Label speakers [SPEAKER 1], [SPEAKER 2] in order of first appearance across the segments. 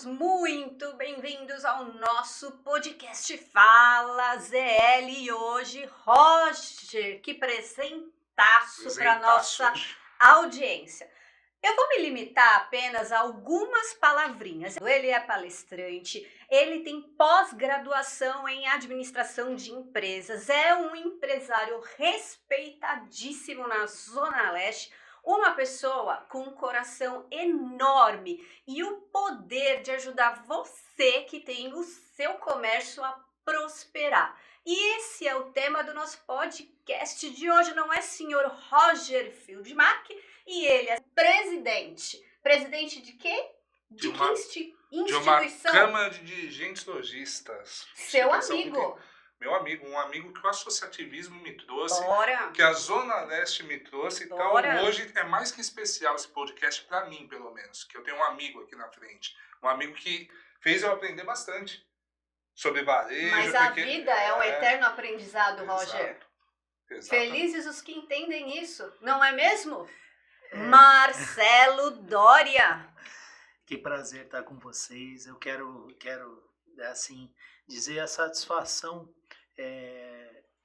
[SPEAKER 1] todos muito bem-vindos ao nosso podcast Fala ZL. E hoje, Roger, que presentaço para nossa audiência. Eu vou me limitar apenas a algumas palavrinhas. Ele é palestrante, ele tem pós-graduação em administração de empresas, é um empresário respeitadíssimo na Zona Leste, uma pessoa com um coração enorme e o poder de ajudar você que tem o seu comércio a prosperar. E esse é o tema do nosso podcast de hoje, não é, senhor Roger Fieldmark? E ele é presidente. Presidente de quê?
[SPEAKER 2] De
[SPEAKER 1] instituição?
[SPEAKER 2] De uma Câmara de Dirigentes Lojistas.
[SPEAKER 1] Seu amigo.
[SPEAKER 2] Meu amigo, um amigo que o associativismo me trouxe,
[SPEAKER 1] Bora.
[SPEAKER 2] que a Zona Leste me trouxe.
[SPEAKER 1] Bora.
[SPEAKER 2] Então hoje é mais que especial esse podcast para mim, pelo menos, que eu tenho um amigo aqui na frente. Um amigo que fez eu aprender bastante sobre varejo.
[SPEAKER 1] Mas a vida é um eterno aprendizado,
[SPEAKER 2] Exato.
[SPEAKER 1] Roger.
[SPEAKER 2] Exatamente.
[SPEAKER 1] Felizes os que entendem isso, não é mesmo? Marcelo Doria.
[SPEAKER 3] Que prazer estar com vocês. Eu quero assim, dizer a satisfação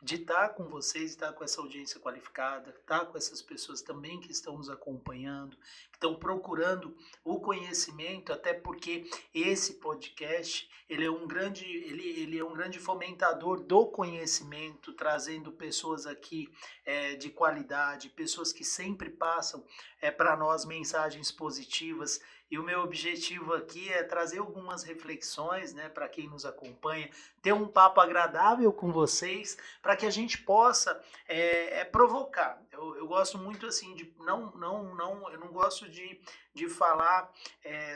[SPEAKER 3] de estar com vocês, estar com essa audiência qualificada, estar com essas pessoas também que estão nos acompanhando, que estão procurando o conhecimento, até porque esse podcast ele é um grande fomentador do conhecimento, trazendo pessoas aqui de qualidade, pessoas que sempre passam para nós mensagens positivas. E o meu objetivo aqui é trazer algumas reflexões, né, para quem nos acompanha, ter um papo agradável com vocês, para que a gente possa provocar. Eu gosto muito assim de eu não gosto de falar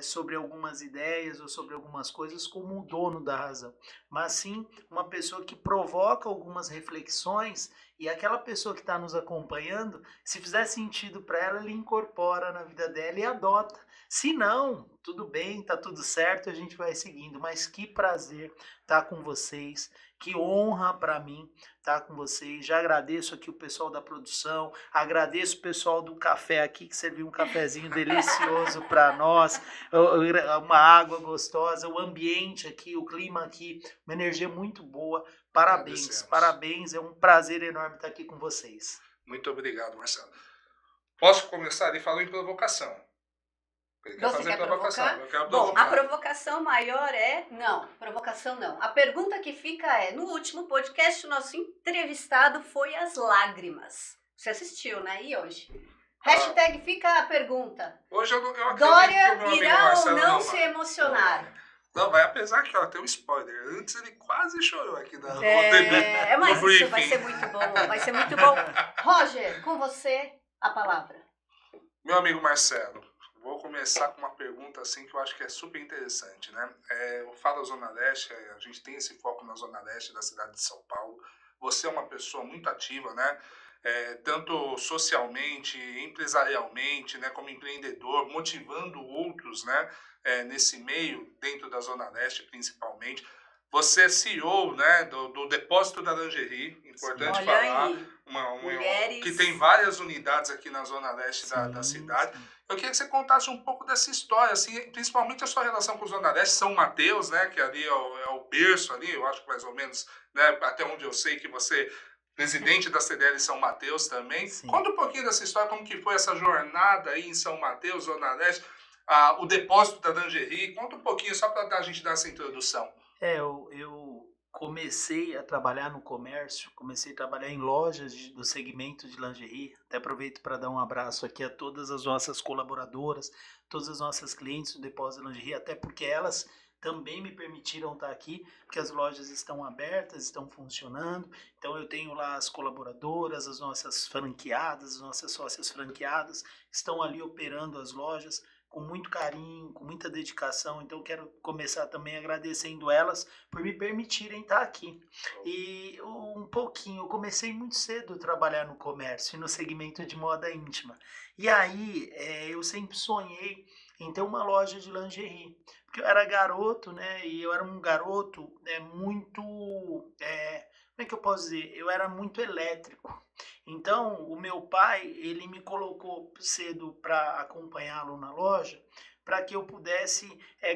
[SPEAKER 3] sobre algumas ideias ou sobre algumas coisas como o dono da razão, mas sim uma pessoa que provoca algumas reflexões. E aquela pessoa que está nos acompanhando, se fizer sentido para ela, ele incorpora na vida dela e adota. Se não, tudo bem, tá tudo certo, a gente vai seguindo. Mas que prazer estar com vocês, que honra para mim estar com vocês. Já agradeço aqui o pessoal da produção, agradeço o pessoal do café aqui, que serviu um cafezinho delicioso para nós, uma água gostosa, o ambiente aqui, o clima aqui, uma energia muito boa. Parabéns, é um prazer enorme estar aqui com vocês.
[SPEAKER 2] Muito obrigado, Marcelo. Posso começar ali falando em provocação?
[SPEAKER 1] Você quer provocar?
[SPEAKER 2] Eu quero
[SPEAKER 1] Bom,
[SPEAKER 2] provocar.
[SPEAKER 1] a provocação maior não, provocação não. A pergunta que fica no último podcast, o nosso entrevistado foi as lágrimas. Você assistiu, né? E hoje? Hashtag fica a pergunta.
[SPEAKER 2] Hoje eu acredito
[SPEAKER 1] Dória
[SPEAKER 2] que o meu amigo
[SPEAKER 1] irá ou
[SPEAKER 2] Marcelo
[SPEAKER 1] não se
[SPEAKER 2] vai.
[SPEAKER 1] emocionar?
[SPEAKER 2] Não, vai, apesar que tem um spoiler. Antes ele quase chorou aqui
[SPEAKER 1] Mas
[SPEAKER 2] no
[SPEAKER 1] isso
[SPEAKER 2] briefing.
[SPEAKER 1] vai ser muito bom, vai ser muito bom. Roger, com você a palavra.
[SPEAKER 2] Meu amigo Marcelo, vou começar com uma pergunta assim que eu acho que é super interessante, né? Eu falo Zona Leste, a gente tem esse foco na Zona Leste da cidade de São Paulo. Você é uma pessoa muito ativa, né? Tanto socialmente, empresarialmente, né, como empreendedor, motivando outros, né, nesse meio, dentro da Zona Leste principalmente. Você é CEO, né, do Depósito da Lingerie, importante
[SPEAKER 1] Olha
[SPEAKER 2] falar,
[SPEAKER 1] aí,
[SPEAKER 2] que tem várias unidades aqui na Zona Leste da cidade. Sim. Eu queria que você contasse um pouco dessa história, assim, principalmente a sua relação com a Zona Leste, São Mateus, né, que ali é o berço ali, eu acho que mais ou menos, né, até onde eu sei que você... presidente da CDL São Mateus também. Sim. Conta um pouquinho dessa história, como que foi essa jornada aí em São Mateus, Zona Leste, o depósito da lingerie. Conta um pouquinho, só para a gente dar essa introdução.
[SPEAKER 3] Eu comecei a trabalhar no comércio, comecei a trabalhar em lojas do segmento de lingerie. Até aproveito para dar um abraço aqui a todas as nossas colaboradoras, todas as nossas clientes do depósito da lingerie, até porque elas também me permitiram estar aqui, porque as lojas estão abertas, estão funcionando. Então eu tenho lá as colaboradoras, as nossas franqueadas, as nossas sócias franqueadas, que estão ali operando as lojas com muito carinho, com muita dedicação. Então eu quero começar também agradecendo elas por me permitirem estar aqui. E eu comecei muito cedo a trabalhar no comércio e no segmento de moda íntima. E aí eu sempre sonhei em ter uma loja de lingerie. Porque eu era garoto, né? E eu era um garoto muito... como é que eu posso dizer? Eu era muito elétrico. Então, o meu pai, ele me colocou cedo para acompanhá-lo na loja, para que eu pudesse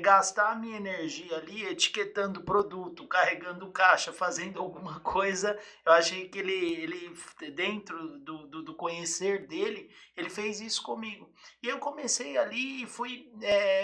[SPEAKER 3] gastar a minha energia ali etiquetando produto, carregando caixa, fazendo alguma coisa. Eu achei que ele dentro do conhecer dele, ele fez isso comigo. E eu comecei ali e fui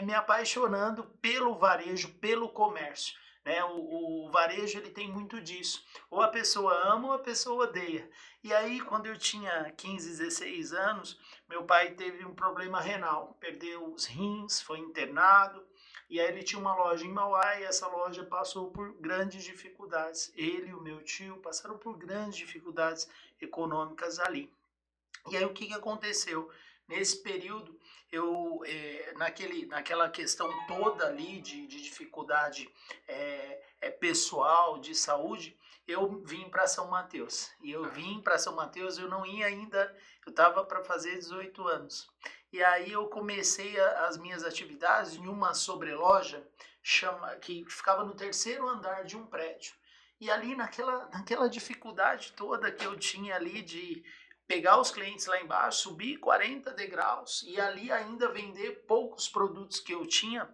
[SPEAKER 3] me apaixonando pelo varejo, pelo comércio. Né? O varejo ele tem muito disso. Ou a pessoa ama ou a pessoa odeia. E aí, quando eu tinha 15, 16 anos, meu pai teve um problema renal. Perdeu os rins, foi internado. E aí ele tinha uma loja em Mauá e essa loja passou por grandes dificuldades. Ele e o meu tio passaram por grandes dificuldades econômicas ali. E aí o que aconteceu? Nesse período, eu, naquela questão toda ali de dificuldade pessoal, de saúde, eu vim para São Mateus. E eu vim para São Mateus, eu não ia ainda, eu estava para fazer 18 anos. E aí eu comecei as minhas atividades em uma sobreloja que ficava no terceiro andar de um prédio. E ali naquela dificuldade toda que eu tinha ali de pegar os clientes lá embaixo, subir 40 degraus e ali ainda vender poucos produtos que eu tinha,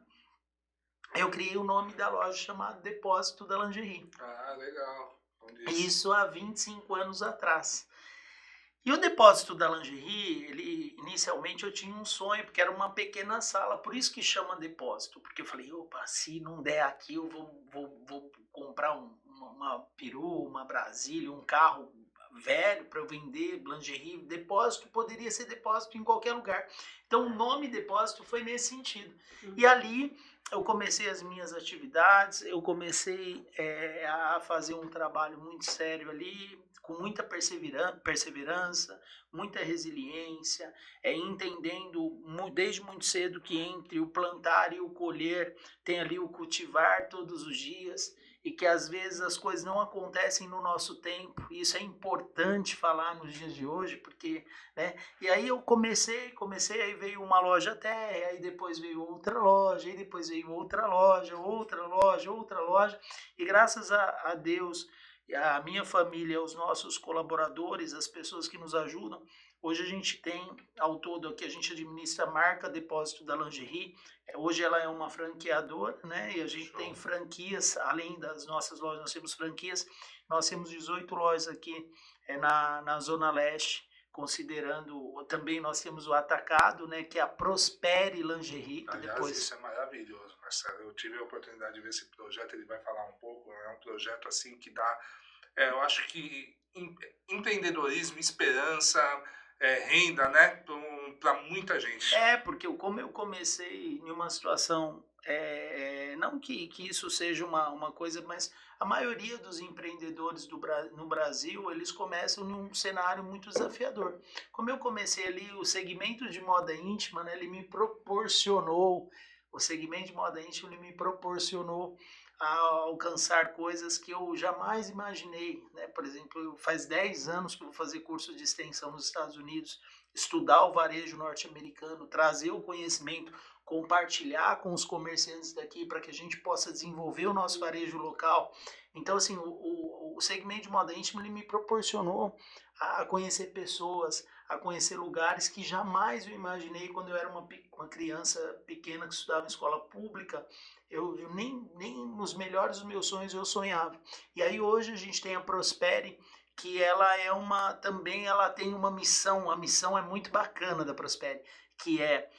[SPEAKER 3] eu criei o nome da loja chamado Depósito da Lingerie.
[SPEAKER 2] Ah, legal.
[SPEAKER 3] Isso há 25 anos atrás. E o Depósito da Lingerie, inicialmente eu tinha um sonho, porque era uma pequena sala, por isso que chama depósito, porque eu falei, opa, se não der aqui eu vou comprar uma perua, uma Brasília, um carro velho para eu vender lingerie. Depósito poderia ser depósito em qualquer lugar. Então o nome depósito foi nesse sentido. E ali eu comecei as minhas atividades, eu comecei a fazer um trabalho muito sério ali, com muita perseverança, muita resiliência, entendendo desde muito cedo que entre o plantar e o colher tem ali o cultivar todos os dias, e que às vezes as coisas não acontecem no nosso tempo. Isso é importante falar nos dias de hoje, porque, né? E aí eu comecei, aí veio uma loja até, aí depois veio outra loja, aí depois veio outra loja, e graças a Deus, a minha família, os nossos colaboradores, as pessoas que nos ajudam, hoje a gente tem, ao todo aqui, a gente administra a marca Depósito da Lingerie. Hoje ela é uma franqueadora, né? E a gente tem franquias, além das nossas lojas, nós temos franquias. Nós temos 18 lojas aqui na Zona Leste, considerando, também nós temos o Atacado, né? Que é a Prospere Lingerie. Que
[SPEAKER 2] Aliás,
[SPEAKER 3] depois...
[SPEAKER 2] isso é maravilhoso, Marcelo. Eu tive a oportunidade de ver esse projeto, ele vai falar um pouco. É um projeto assim que dá, eu acho que empreendedorismo, esperança, renda, né, para muita gente.
[SPEAKER 3] Porque como eu comecei em uma situação, não que isso seja uma coisa, mas a maioria dos empreendedores no Brasil, eles começam num cenário muito desafiador. Como eu comecei ali, o segmento de moda íntima, né, ele me proporcionou a alcançar coisas que eu jamais imaginei, né? Por exemplo, faz 10 anos que eu vou fazer curso de extensão nos Estados Unidos, estudar o varejo norte-americano, trazer o conhecimento, compartilhar com os comerciantes daqui para que a gente possa desenvolver o nosso varejo local. Então, assim, o segmento de moda íntima ele me proporcionou a conhecer pessoas, a conhecer lugares que jamais eu imaginei quando eu era uma criança pequena que estudava em escola pública. Eu nem nos melhores dos meus sonhos eu sonhava. E aí hoje a gente tem a Prospere, que ela também ela tem uma missão. A missão é muito bacana da Prospere, que é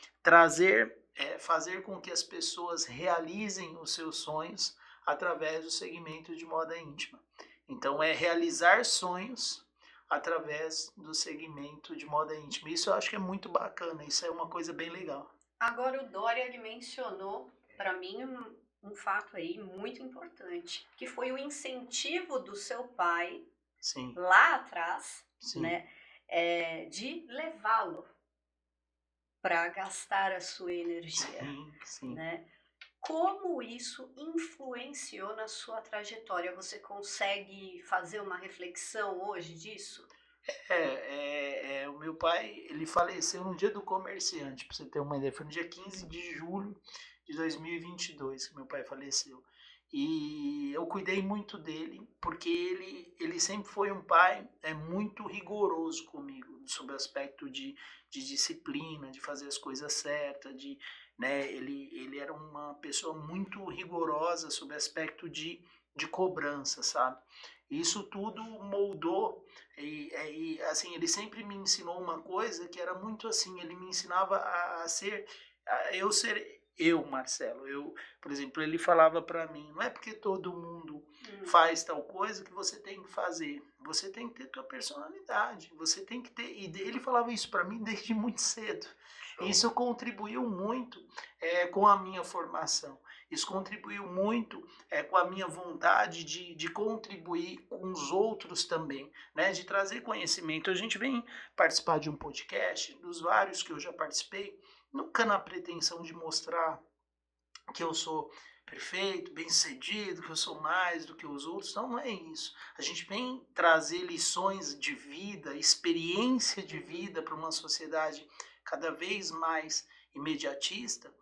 [SPEAKER 3] fazer com que as pessoas realizem os seus sonhos através do segmento de moda íntima. Então é realizar sonhos através do segmento de moda íntima. Isso eu acho que é muito bacana, isso é uma coisa bem legal.
[SPEAKER 1] Agora o Dória ele mencionou para mim um fato aí muito importante, que foi o incentivo do seu pai,
[SPEAKER 3] sim,
[SPEAKER 1] lá atrás,
[SPEAKER 3] sim,
[SPEAKER 1] né, de levá-lo para gastar a sua energia,
[SPEAKER 3] sim.
[SPEAKER 1] né? Como isso influenciou na sua trajetória? Você consegue fazer uma reflexão hoje disso?
[SPEAKER 3] O meu pai, ele faleceu no dia do comerciante, para você ter uma ideia, foi no dia 15 de julho de 2022 que meu pai faleceu. E eu cuidei muito dele, porque ele sempre foi um pai muito rigoroso comigo, sobre o aspecto de disciplina, de fazer as coisas certas, né? Ele era uma pessoa muito rigorosa sobre aspecto de cobrança, sabe? Isso tudo moldou e assim, ele sempre me ensinou uma coisa que era muito assim, ele me ensinava a ser, eu ser eu, Marcelo. Eu, por exemplo, ele falava para mim, não é porque todo mundo faz tal coisa que você tem que fazer. Você tem que ter tua personalidade, você tem que ter, e ele falava isso para mim desde muito cedo. Isso contribuiu muito com a minha formação. Isso contribuiu muito com a minha vontade de contribuir com os outros também, né? De trazer conhecimento. A gente vem participar de um podcast, dos vários que eu já participei, nunca na pretensão de mostrar que eu sou perfeito, bem-sucedido, que eu sou mais do que os outros. Não é isso. A gente vem trazer lições de vida, experiência de vida para uma sociedade cada vez mais imediatista,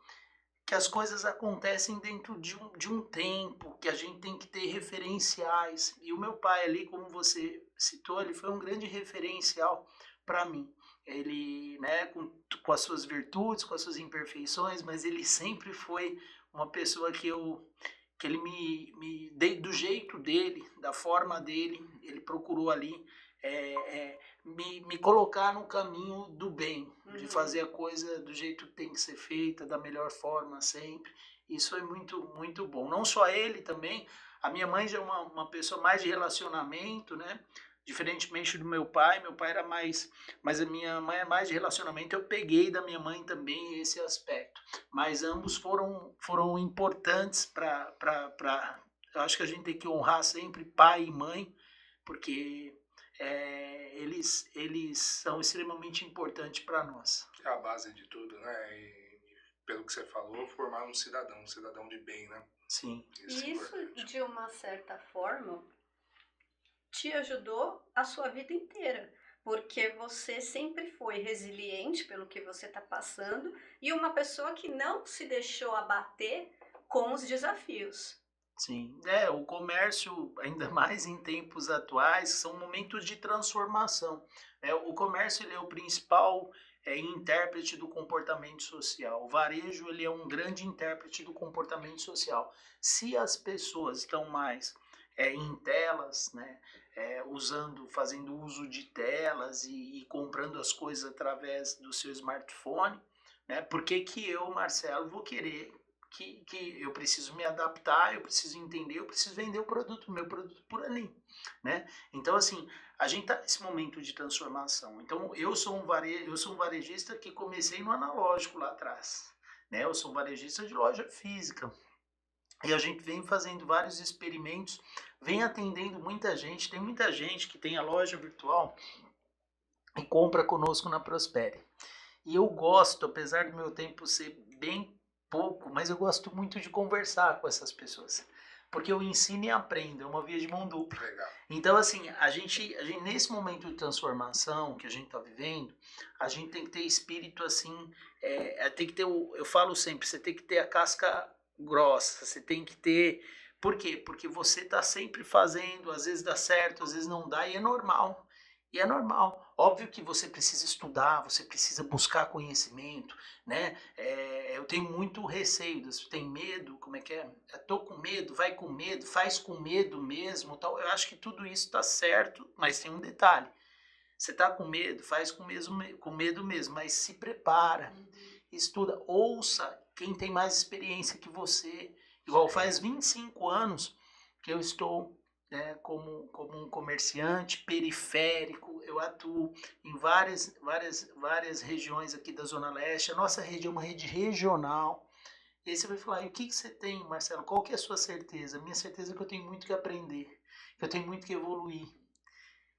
[SPEAKER 3] que as coisas acontecem dentro de um tempo, que a gente tem que ter referenciais. E o meu pai ali, como você citou, ele foi um grande referencial para mim. Ele, né, com as suas virtudes, com as suas imperfeições, mas ele sempre foi uma pessoa que ele do jeito dele, da forma dele, ele procurou ali me colocar no caminho do bem, de fazer a coisa do jeito que tem que ser feita, da melhor forma sempre. Isso foi muito, muito bom. Não só ele também, a minha mãe já é uma pessoa mais de relacionamento, né? Diferentemente do meu pai era mais, mas a minha mãe é mais de relacionamento. Eu peguei da minha mãe também esse aspecto, mas ambos foram importantes para eu acho que a gente tem que honrar sempre pai e mãe, porque eles são extremamente importantes para nós.
[SPEAKER 2] É a base de tudo, né? E pelo que você falou, formar um cidadão de bem, né?
[SPEAKER 3] Sim.
[SPEAKER 1] Isso de uma certa forma te ajudou a sua vida inteira, porque você sempre foi resiliente pelo que você está passando e uma pessoa que não se deixou abater com os desafios.
[SPEAKER 3] Sim, o comércio, ainda mais em tempos atuais, são momentos de transformação. O comércio ele é o principal intérprete do comportamento social. O varejo ele é um grande intérprete do comportamento social. Se as pessoas estão mais em telas, né, fazendo uso de telas e comprando as coisas através do seu smartphone, né, por que eu, Marcelo, vou querer que eu preciso me adaptar, eu preciso entender, eu preciso vender o meu produto por ali, né? Então, assim, a gente está nesse momento de transformação. Então, eu sou um varejista que comecei no analógico lá atrás, né? Eu sou um varejista de loja física. E a gente vem fazendo vários experimentos, vem atendendo muita gente. Tem muita gente que tem a loja virtual e compra conosco na Prospere. E eu gosto, apesar do meu tempo ser bem pouco, mas eu gosto muito de conversar com essas pessoas. Porque eu ensino e aprendo, é uma via de mão dupla.
[SPEAKER 2] Legal.
[SPEAKER 3] Então, assim, a gente nesse momento de transformação que a gente está vivendo, a gente tem que ter espírito assim, tem que ter, eu falo sempre, você tem que ter a casca grossa, você tem que ter... Por quê? Porque você está sempre fazendo, às vezes dá certo, às vezes não dá, e é normal. E é normal. Óbvio que você precisa estudar, você precisa buscar conhecimento, né? Eu tenho muito receio, você tem medo, como é que é? Tô com medo, vai com medo, faz com medo mesmo, tal. Eu acho que tudo isso está certo, mas tem um detalhe. Você tá com medo, faz com medo mesmo, mas se prepara, estuda, ouça quem tem mais experiência que você. Igual faz 25 anos que eu estou como um comerciante periférico, eu atuo em várias regiões aqui da Zona Leste. A nossa rede é uma rede regional. E aí você vai falar, e o que você tem, Marcelo? Qual que é a sua certeza? A minha certeza é que eu tenho muito que aprender, que eu tenho muito que evoluir,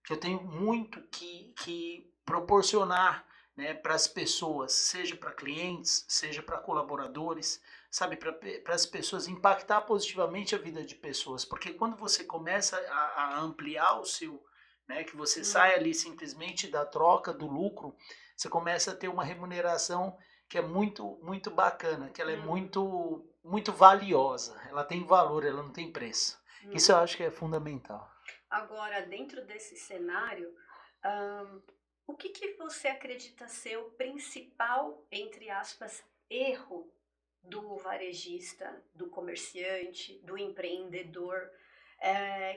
[SPEAKER 3] que eu tenho muito que proporcionar, né, para as pessoas, seja para clientes, seja para colaboradores, sabe, para as pessoas, impactar positivamente a vida de pessoas, porque quando você começa a ampliar o seu, né, que você sai ali simplesmente da troca do lucro, você começa a ter uma remuneração que é muito, muito bacana, que ela é muito, muito valiosa, ela tem valor, ela não tem preço. Isso eu acho que é fundamental.
[SPEAKER 1] Agora, dentro desse cenário, o que você acredita ser o principal, entre aspas, erro do varejista, do comerciante, do empreendedor,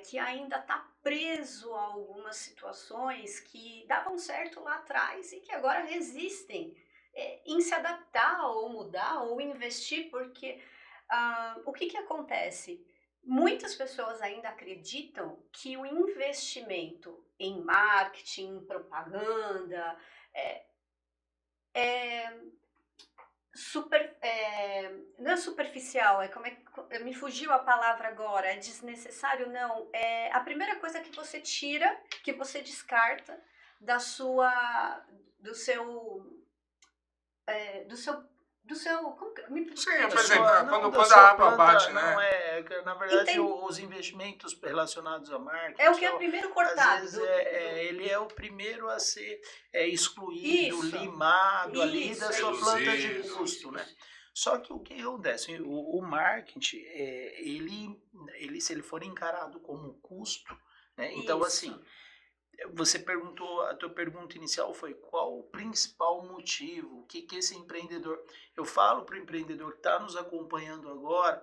[SPEAKER 1] que ainda está preso a algumas situações que davam certo lá atrás e que agora resistem em se adaptar ou mudar ou investir, porque o que acontece? Muitas pessoas ainda acreditam que o investimento em marketing, em propaganda, não é superficial, me fugiu a palavra agora, é desnecessário, não. É a primeira coisa que você tira, que você descarta do seu,
[SPEAKER 2] Sim,
[SPEAKER 3] A
[SPEAKER 2] por exemplo,
[SPEAKER 3] sua, não
[SPEAKER 2] quando,
[SPEAKER 3] da
[SPEAKER 2] quando
[SPEAKER 3] sua
[SPEAKER 2] a água
[SPEAKER 3] planta,
[SPEAKER 2] bate,
[SPEAKER 3] não
[SPEAKER 2] né?
[SPEAKER 3] na verdade,
[SPEAKER 1] Entende?
[SPEAKER 3] os investimentos relacionados a marketing,
[SPEAKER 1] É o que é primeiro
[SPEAKER 3] às
[SPEAKER 1] cortado.
[SPEAKER 3] vezes ele é o primeiro a ser excluído,
[SPEAKER 1] Isso,
[SPEAKER 3] limado ali
[SPEAKER 1] isso,
[SPEAKER 3] da
[SPEAKER 1] é
[SPEAKER 3] sua
[SPEAKER 1] isso.
[SPEAKER 3] planta de
[SPEAKER 2] Reduzido.
[SPEAKER 3] custo, né? Só que o que acontece? O marketing, se ele for encarado como custo, né? Então,
[SPEAKER 1] Isso.
[SPEAKER 3] assim, você perguntou, a tua pergunta inicial foi qual o principal motivo, o que esse empreendedor... Eu falo para o empreendedor que está nos acompanhando agora,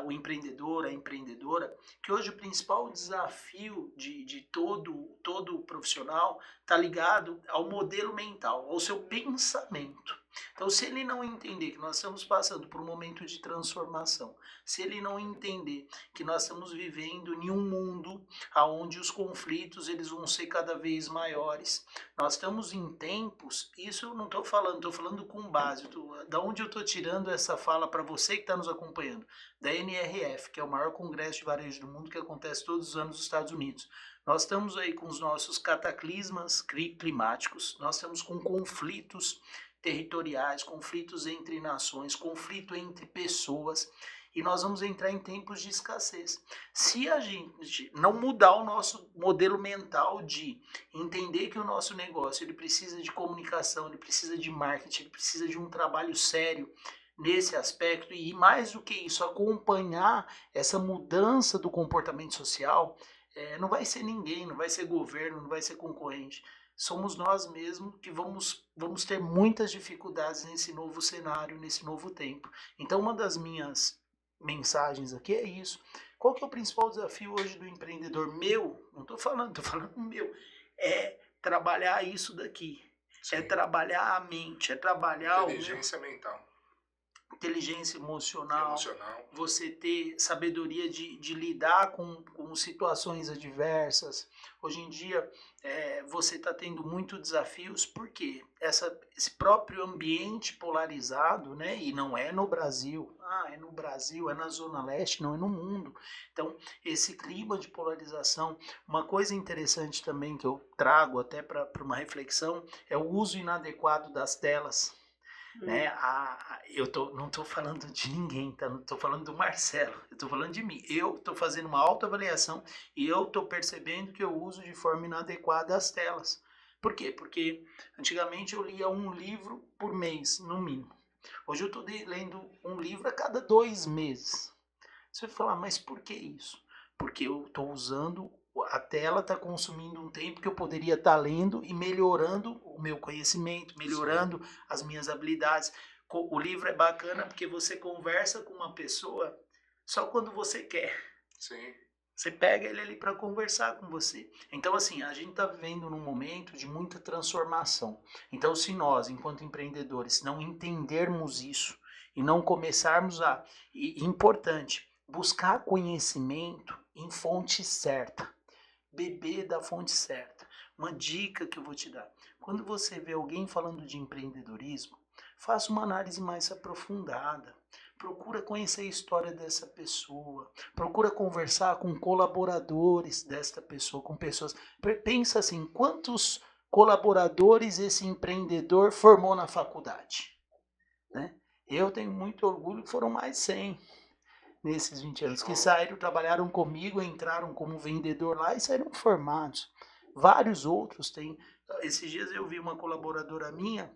[SPEAKER 3] o empreendedor, a empreendedora, que hoje o principal desafio de todo profissional está ligado ao modelo mental, ao seu pensamento. Então, se ele não entender que nós estamos passando por um momento de transformação, se ele não entender que nós estamos vivendo em um mundo onde os conflitos eles vão ser cada vez maiores. Nós estamos em tempos, isso eu não estou falando com base. Da onde eu estou tirando essa fala para você que está nos acompanhando? Da NRF, que é o maior congresso de varejo do mundo que acontece todos os anos nos Estados Unidos. Nós estamos aí com os nossos cataclismas climáticos, nós estamos com conflitos territoriais, conflitos entre nações, conflito entre pessoas, e nós vamos entrar em tempos de escassez. Se a gente não mudar o nosso modelo mental de entender que o nosso negócio ele precisa de comunicação, ele precisa de marketing, ele precisa de um trabalho sério nesse aspecto, e mais do que isso, acompanhar essa mudança do comportamento social, não vai ser ninguém, não vai ser governo, não vai ser concorrente. Somos nós mesmos que vamos ter muitas dificuldades nesse novo cenário, nesse novo tempo. Então, uma das minhas mensagens aqui é isso. Qual que é o principal desafio hoje do empreendedor? Meu, não estou falando meu. É trabalhar isso daqui. Sim. É trabalhar a mente, é trabalhar
[SPEAKER 2] inteligência mental.
[SPEAKER 3] Inteligência emocional, você ter sabedoria de lidar com situações adversas. Hoje em dia, você está tendo muitos desafios, porque esse próprio ambiente polarizado, né? E não é no Brasil, é no Brasil, é na Zona Leste, não é no mundo. Então, esse clima de polarização, uma coisa interessante também que eu trago até para uma reflexão, é o uso inadequado das telas. Né? Não estou falando de ninguém, tá? Não estou falando do Marcelo, eu estou falando de mim. Eu estou fazendo uma autoavaliação e eu estou percebendo que eu uso de forma inadequada as telas. Por quê? Porque antigamente eu lia um livro por mês, no mínimo. Hoje eu estou lendo um livro a cada 2 meses. Você vai falar, mas por que isso? Porque eu estou usando... A tela está consumindo um tempo que eu poderia estar lendo e melhorando o meu conhecimento, melhorando as minhas habilidades. O livro é bacana porque você conversa com uma pessoa só quando você quer.
[SPEAKER 2] Sim.
[SPEAKER 3] Você pega ele ali para conversar com você. Então, assim, a gente está vivendo num momento de muita transformação. Então, se nós, enquanto empreendedores, não entendermos isso e não começarmos importante, buscar conhecimento em fonte certa. Beber da fonte certa. Uma dica que eu vou te dar. Quando você vê alguém falando de empreendedorismo, faça uma análise mais aprofundada. Procura conhecer a história dessa pessoa. Procura conversar com colaboradores desta pessoa, com pessoas. Pensa assim, quantos colaboradores esse empreendedor formou na faculdade? Né? Eu tenho muito orgulho que foram mais de 100. Nesses 20 anos, que saíram, trabalharam comigo, entraram como vendedor lá e saíram formados. Vários outros têm. Esses dias eu vi uma colaboradora minha,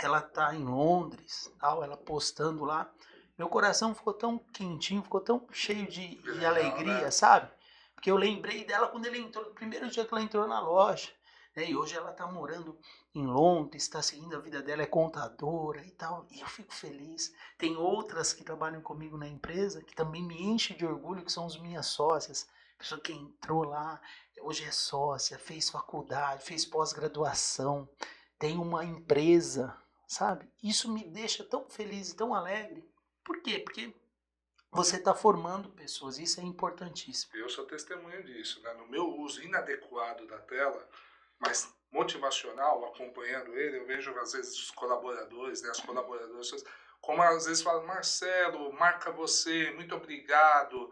[SPEAKER 3] ela está em Londres, ela postando lá. Meu coração ficou tão quentinho, ficou tão cheio de alegria, né? Sabe? Porque eu lembrei dela quando ele entrou, no primeiro dia que ela entrou na loja. né? E hoje ela está morando em Londres, está seguindo a vida dela, é contadora e tal, e eu fico feliz. Tem outras que trabalham comigo na empresa que também me enchem de orgulho, que são as minhas sócias. Pessoa que entrou lá, hoje é sócia, fez faculdade, fez pós-graduação, tem uma empresa, sabe? Isso me deixa tão feliz e tão alegre. Por quê? Porque você está formando pessoas, isso é importantíssimo.
[SPEAKER 2] Eu sou testemunha disso, né? No meu uso inadequado da tela, mas motivacional, acompanhando ele, eu vejo às vezes os colaboradores, né, as colaboradoras, como às vezes falam, Marcelo, marca você, muito obrigado,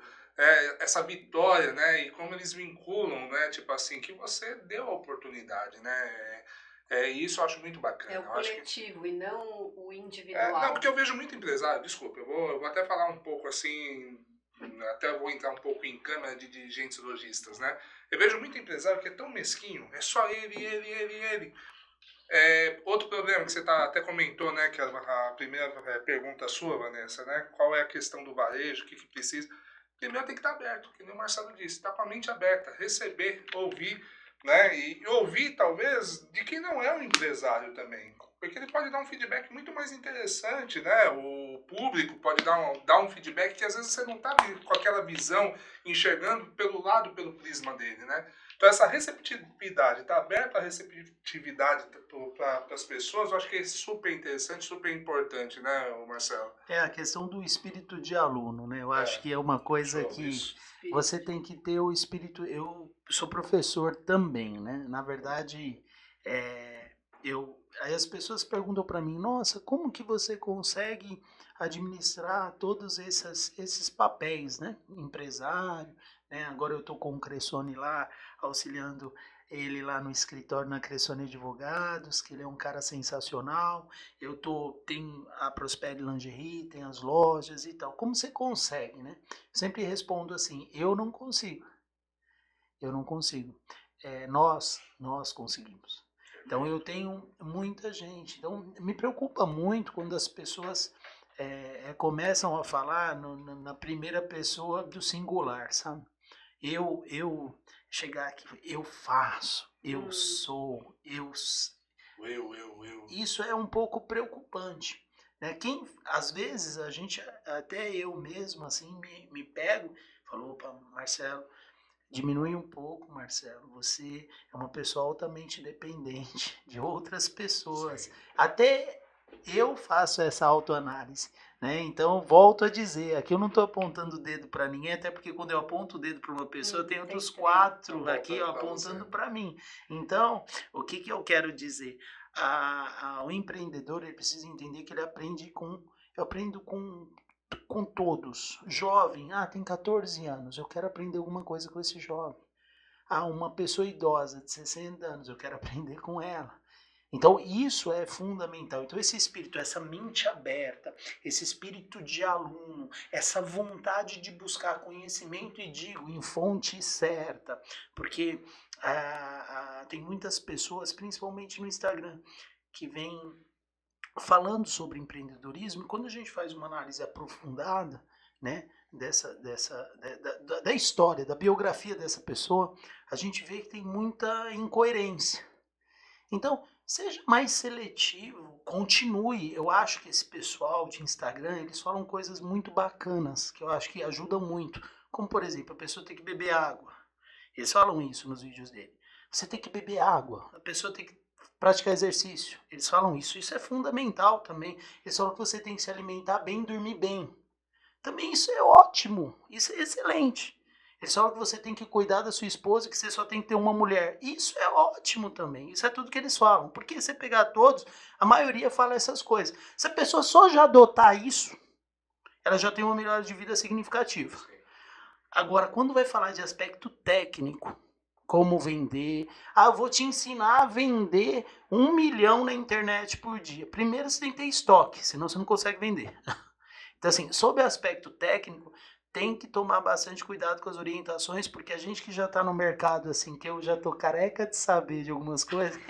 [SPEAKER 2] essa vitória, né, e como eles vinculam, né, tipo assim, que você deu a oportunidade, né, isso eu acho muito bacana.
[SPEAKER 1] É o coletivo e não o individual.
[SPEAKER 2] Não, porque eu vejo muito empresário, desculpa, eu vou até falar um pouco assim, até vou entrar um pouco em câmera de dirigentes lojistas, né? Eu vejo muito empresário que é tão mesquinho, é só ele. Outro problema que você até comentou, né, que a primeira pergunta sua, Vanessa, né? Qual é a questão do varejo, o que precisa? Primeiro tem que estar aberto, que nem o Marcelo disse, estar com a mente aberta, receber, ouvir, né? E ouvir, talvez, de quem não é um empresário também. Porque ele pode dar um feedback muito mais interessante, né? O público pode dar um feedback que às vezes você não está com aquela visão, enxergando pelo prisma dele, né? Então essa receptividade, tá aberta a receptividade para as pessoas, eu acho que é super interessante, super importante, né, Marcelo?
[SPEAKER 3] É a questão do espírito de aluno, né? Eu acho que é uma coisa que você tem que ter o espírito. Eu sou professor também, né? Na verdade, aí as pessoas perguntam para mim, nossa, como que você consegue administrar todos esses papéis, né? Empresário, né? Agora eu estou com o Cressoni lá, auxiliando ele lá no escritório na Cressoni Advogados, que ele é um cara sensacional. Tem a Prospere Lingerie, tem as lojas e tal. Como você consegue, né? Sempre respondo assim, eu não consigo. Nós conseguimos. Então eu tenho muita gente. Então me preocupa muito quando as pessoas começam a falar na primeira pessoa do singular, sabe? Eu chegar aqui, eu faço, eu sou, eu. Isso é um pouco preocupante, né? Às vezes até eu mesmo assim me pego, falou, opa, Marcelo, diminui um pouco, Marcelo. Você é uma pessoa altamente dependente de outras pessoas. Sim. Até eu faço essa autoanálise, né? Então, volto a dizer, aqui eu não estou apontando o dedo para ninguém, até porque quando eu aponto o dedo para uma pessoa, tem outros 4 aqui apontando para mim. Então, o que eu quero dizer? O empreendedor, ele precisa entender que eu aprendo com todos. Jovem, tem 14 anos, eu quero aprender alguma coisa com esse jovem. Uma pessoa idosa de 60 anos, eu quero aprender com ela. Então isso é fundamental. Então esse espírito, essa mente aberta, esse espírito de aluno, essa vontade de buscar conhecimento, e digo, em fonte certa, porque tem muitas pessoas, principalmente no Instagram, que vêm falando sobre empreendedorismo, e quando a gente faz uma análise aprofundada, né, da história, da biografia dessa pessoa, a gente vê que tem muita incoerência. Então, seja mais seletivo, continue. Eu acho que esse pessoal de Instagram, eles falam coisas muito bacanas, que eu acho que ajudam muito. Como, por exemplo, a pessoa tem que beber água. Eles falam isso nos vídeos dele. Você tem que beber água, a pessoa tem que praticar exercício. Eles falam isso. Isso é fundamental também. Eles falam que você tem que se alimentar bem e dormir bem. Também isso é ótimo. Isso é excelente. Eles falam que você tem que cuidar da sua esposa, que você só tem que ter uma mulher. Isso é ótimo também. Isso é tudo que eles falam. Porque se você pegar todos, a maioria fala essas coisas. Se a pessoa só já adotar isso, ela já tem uma melhora de vida significativa. Agora, quando vai falar de aspecto técnico, como vender, eu vou te ensinar a vender 1 milhão na internet por dia. Primeiro você tem que ter estoque, senão você não consegue vender. Então, assim, sob o aspecto técnico, tem que tomar bastante cuidado com as orientações, porque a gente que já está no mercado, assim, que eu já tô careca de saber de algumas coisas,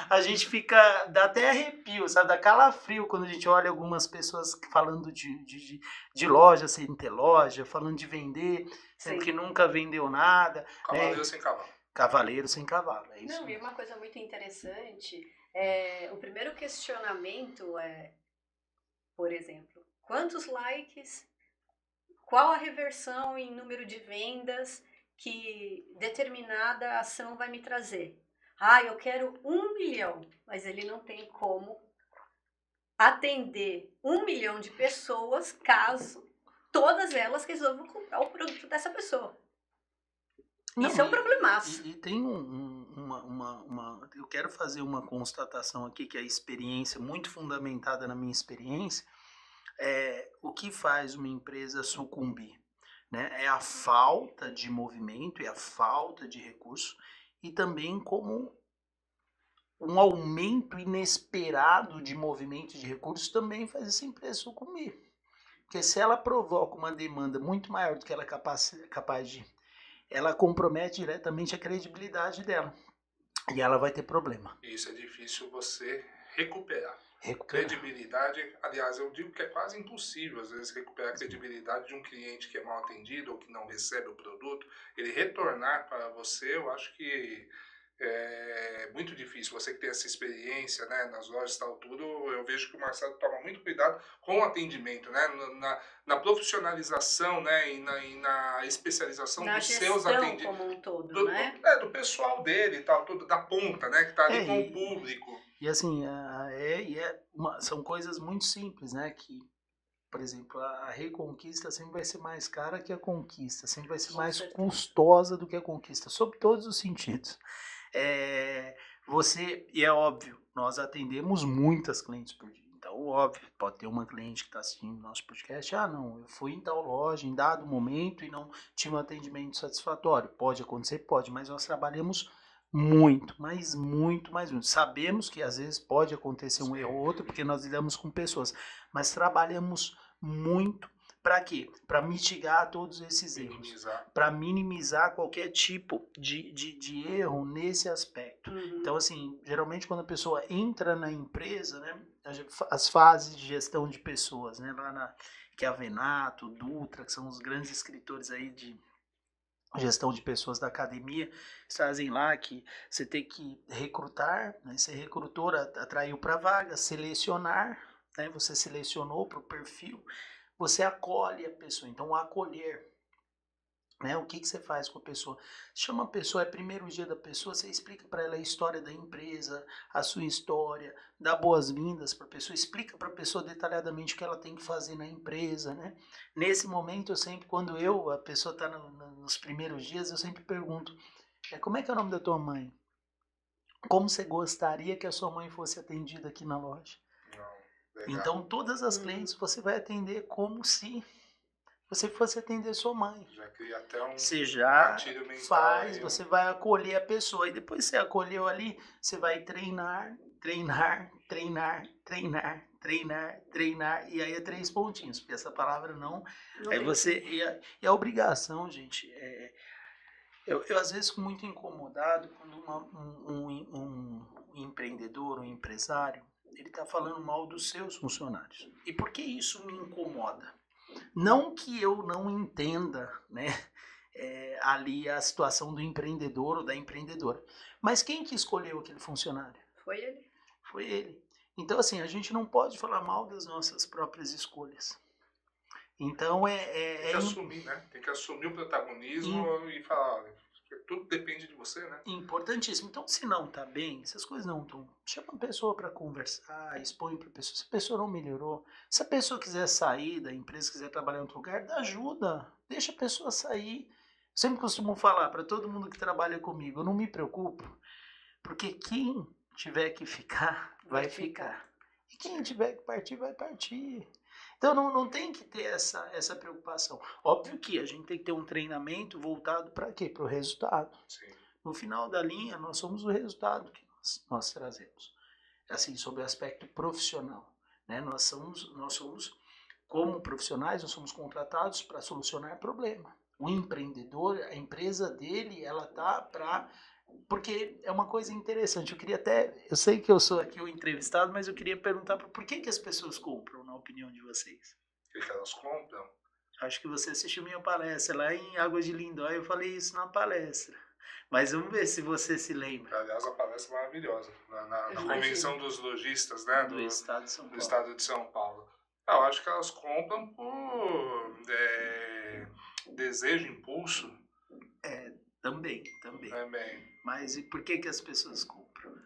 [SPEAKER 3] a gente fica, dá até arrepio, sabe, dá calafrio quando a gente olha algumas pessoas falando de loja sem ter loja, falando de vender, sendo que nunca vendeu nada.
[SPEAKER 2] Cavaleiro sem cavalo.
[SPEAKER 3] cavaleiro sem cavalo. É isso.
[SPEAKER 1] Não, e uma coisa muito interessante, o primeiro questionamento é, por exemplo, quantos likes, qual a reversão em número de vendas que determinada ação vai me trazer? Ah, eu quero 1 milhão, mas ele não tem como atender 1 milhão de pessoas caso todas elas resolvam comprar o produto dessa pessoa.
[SPEAKER 3] Não,
[SPEAKER 1] Isso é um problemaço.
[SPEAKER 3] E tem eu quero fazer uma constatação aqui, que é a experiência, muito fundamentada na minha experiência, o que faz uma empresa sucumbir, né? É a falta de movimento, é a falta de recurso, e também como um aumento inesperado de movimento de recursos também faz essa empresa sucumbir. Porque se ela provoca uma demanda muito maior do que ela é capaz de, ela compromete diretamente a credibilidade dela. E ela vai ter problema.
[SPEAKER 2] Isso é difícil você recuperar. Credibilidade, aliás, eu digo que é quase impossível, às vezes, recuperar a credibilidade de um cliente que é mal atendido ou que não recebe o produto. Ele retornar para você, eu acho que é muito difícil. Você que tem essa experiência, né, nas lojas e tal, tudo, eu vejo que o Marcelo toma muito cuidado com o atendimento, né, na profissionalização, né, e na especialização dos seus atendimentos.
[SPEAKER 1] Como um todo,
[SPEAKER 2] do pessoal dele e tal, tudo, da ponta, né, que está ali com o público.
[SPEAKER 3] E assim, são coisas muito simples, né, que, por exemplo, a reconquista sempre vai ser mais cara que a conquista, sempre vai ser mais custosa do que a conquista, sob todos os sentidos. E é óbvio, nós atendemos muitas clientes por dia. Então, óbvio, pode ter uma cliente que está assistindo nosso podcast, não, eu fui em tal loja em dado momento e não tive um atendimento satisfatório. Pode acontecer, pode, mas nós trabalhamos muito, mas muito. Sabemos que às vezes pode acontecer um erro ou outro, porque nós lidamos com pessoas, mas trabalhamos muito. Para quê? Para mitigar todos esses erros. Para minimizar qualquer tipo de erro nesse aspecto.
[SPEAKER 1] Uhum.
[SPEAKER 3] Então, assim, geralmente quando a pessoa entra na empresa, né, as fases de gestão de pessoas, né, que é a Venato, Dutra, que são os grandes escritores aí de gestão de pessoas da academia, trazem lá que você tem que recrutar, né, ser recrutor, atraiu para vaga, selecionar, né, você selecionou para o perfil, você acolhe a pessoa. Então, acolher, né? O que você faz com a pessoa? Chama a pessoa, é primeiro dia da pessoa, você explica para ela a história da empresa, a sua história, dá boas-vindas para a pessoa, explica para a pessoa detalhadamente o que ela tem que fazer na empresa, né? Nesse momento, eu sempre, quando a pessoa está nos primeiros dias, eu sempre pergunto, como é que é o nome da tua mãe? Como você gostaria que a sua mãe fosse atendida aqui na loja? Então, todas as clientes você vai atender como se você fosse atender sua mãe.
[SPEAKER 2] Já cria até
[SPEAKER 3] você já faz, você vai acolher a pessoa. E depois você acolheu ali, você vai treinar. E aí é 3 pontinhos, porque essa palavra não aí você... E a obrigação, gente, eu às vezes fico muito incomodado quando um empreendedor, um empresário, ele está falando mal dos seus funcionários. E por que isso me incomoda? Não que eu não entenda, né, ali a situação do empreendedor ou da empreendedora. Mas quem que escolheu aquele funcionário?
[SPEAKER 1] Foi ele.
[SPEAKER 3] Foi ele. Então, assim, a gente não pode falar mal das nossas próprias escolhas. Então,
[SPEAKER 2] tem que assumir, né? Tem que assumir o protagonismo e falar... Tudo depende de você, né?
[SPEAKER 3] Importantíssimo. Então, se não tá bem, se as coisas não estão... Chama a pessoa para conversar, expõe para a pessoa. Se a pessoa não melhorou, se a pessoa quiser sair da empresa, quiser trabalhar em outro lugar, dá ajuda. Deixa a pessoa sair. Sempre costumo falar para todo mundo que trabalha comigo, eu não me preocupo, porque quem tiver que ficar, vai ficar. E quem tiver que partir, vai partir. Então não tem que ter essa preocupação. Óbvio que a gente tem que ter um treinamento voltado para quê? Para o resultado.
[SPEAKER 2] Sim.
[SPEAKER 3] No final da linha, nós somos o resultado que nós trazemos. Assim, sobre o aspecto profissional. Né? Nós somos, como profissionais, nós somos contratados para solucionar problema. O empreendedor, a empresa dele, ela está para... Porque é uma coisa interessante, eu sei que eu sou aqui o entrevistado, mas eu queria perguntar por que as pessoas compram, na opinião de vocês?
[SPEAKER 2] Por que elas compram?
[SPEAKER 3] Acho que você assistiu minha palestra lá em Águas de Lindóia, eu falei isso na palestra. Mas vamos ver se você se lembra.
[SPEAKER 2] Aliás, a palestra é maravilhosa. Na Convenção dos Lojistas, né?
[SPEAKER 3] Do Estado de São
[SPEAKER 2] do
[SPEAKER 3] Paulo.
[SPEAKER 2] Estado de São Paulo. Eu acho que elas compram por desejo, impulso.
[SPEAKER 3] Também.
[SPEAKER 2] Também.
[SPEAKER 3] Mas e por que as pessoas compram?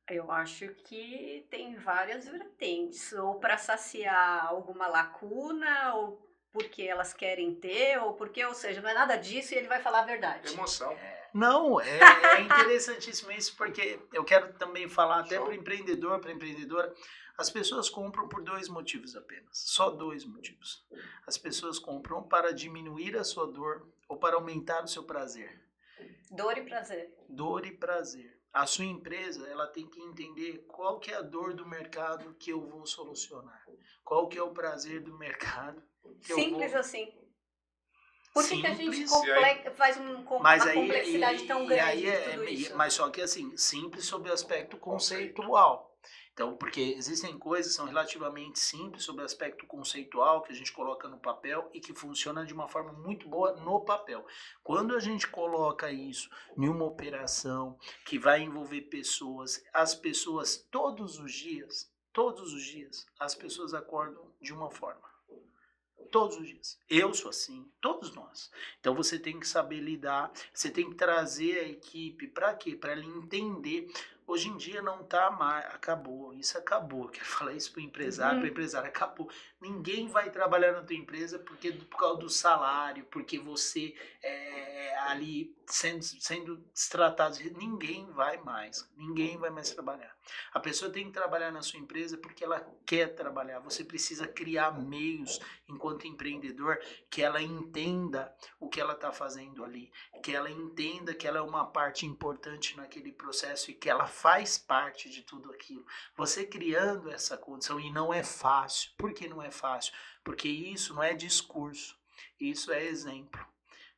[SPEAKER 1] Eu acho que tem várias vertentes, ou para saciar alguma lacuna, ou porque elas querem ter, ou seja, não é nada disso e ele vai falar a verdade.
[SPEAKER 2] Emoção.
[SPEAKER 3] Não, é interessantíssimo isso, porque eu quero também falar até para o empreendedor, para a empreendedora, as pessoas compram por 2 motivos apenas, só 2 motivos. As pessoas compram para diminuir a sua dor ou para aumentar o seu prazer.
[SPEAKER 1] Dor e prazer.
[SPEAKER 3] Dor e prazer. A sua empresa, ela tem que entender qual que é a dor do mercado que eu vou solucionar. Qual que é o prazer do mercado que
[SPEAKER 1] Simples
[SPEAKER 3] eu vou...
[SPEAKER 1] assim. Por que a gente
[SPEAKER 2] Simples.
[SPEAKER 1] faz uma complexidade tão grande de tudo isso?
[SPEAKER 3] Mas só que assim, simples sob o aspecto conceitual. Então, porque existem coisas que são relativamente simples sob o aspecto conceitual, que a gente coloca no papel e que funciona de uma forma muito boa no papel. Quando a gente coloca isso em uma operação que vai envolver pessoas, as pessoas todos os dias, as pessoas acordam de uma forma. Todos os dias. Eu sou assim, todos nós. Então você tem que saber lidar, você tem que trazer a equipe para quê? Para ela entender. Hoje em dia não tá mais, acabou, isso acabou. Quero falar isso para o empresário, para empresário, acabou. Ninguém vai trabalhar na tua empresa por causa do salário, porque você ali sendo tratado, ninguém vai mais trabalhar. A pessoa tem que trabalhar na sua empresa porque ela quer trabalhar. Você precisa criar meios, enquanto empreendedor, que ela entenda o que ela está fazendo ali, que ela entenda que ela é uma parte importante naquele processo e que ela faz parte de tudo aquilo. Você criando essa condição, e não é fácil. Por que não é fácil? Porque isso não é discurso, isso é exemplo.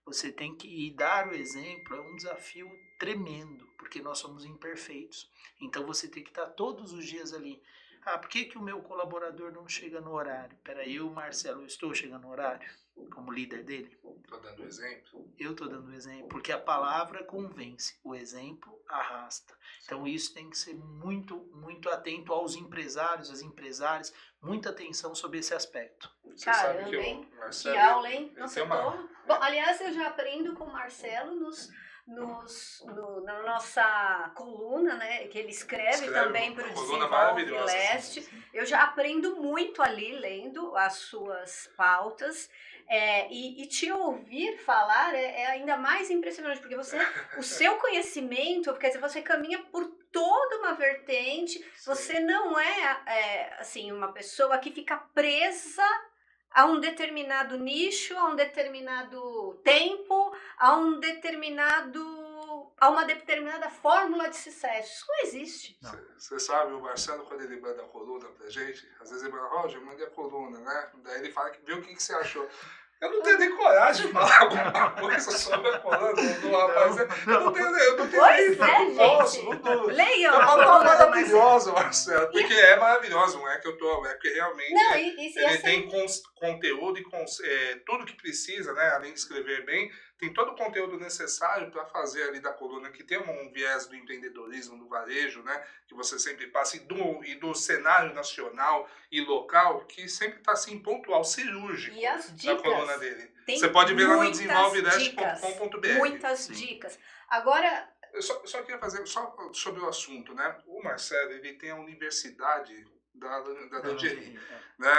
[SPEAKER 3] Você tem que dar o exemplo, é um desafio tremendo, porque nós somos imperfeitos. Então você tem que estar todos os dias ali. Por que o meu colaborador não chega no horário? Peraí, eu, Marcelo, eu estou chegando no horário como líder dele?
[SPEAKER 2] Estou dando exemplo.
[SPEAKER 3] Eu estou dando exemplo, porque a palavra convence, o exemplo arrasta. Então isso tem que ser muito, muito atento aos empresários, às empresárias, muita atenção sobre esse aspecto.
[SPEAKER 1] Caramba, hein? Que aula, hein? Nossa, Bom, aliás, eu já aprendo com o Marcelo na nossa coluna, né, que ele escreve também para o Desenvolve Leste. Eu já aprendo muito ali lendo as suas pautas. E te ouvir falar é ainda mais impressionante, porque o seu conhecimento, quer dizer, você caminha por toda uma vertente, você não é assim, uma pessoa que fica presa a um determinado nicho, a um determinado tempo, a uma determinada fórmula de sucesso. Isso não existe.
[SPEAKER 2] Você sabe, o Marcelo, quando ele manda a coluna pra gente, às vezes ele manda, Roger, mandei a coluna, né? Daí ele fala, vê o que você achou. Eu não tenho nem coragem de falar alguma coisa sobre a coluna do rapaz. Eu não tenho nem posso.
[SPEAKER 1] Leiam
[SPEAKER 2] a coluna maravilhosa, Marcelo. Porque é maravilhosa, não é que eu tô. É porque realmente ele tem conteúdo e tudo que precisa, né? Além de escrever bem, tem todo o conteúdo necessário para fazer ali da coluna, que tem um viés do empreendedorismo, do varejo, né? Que você sempre passa, e do cenário nacional e local, que sempre está assim, pontual, cirúrgico.
[SPEAKER 1] E as dicas,
[SPEAKER 2] na coluna dele. Você pode ver lá no desenvolveleste.com.br.
[SPEAKER 1] Muitas dicas. Agora...
[SPEAKER 2] Eu só queria fazer, só sobre o assunto, né? O Marcelo, ele tem a Universidade da Lingerie, né?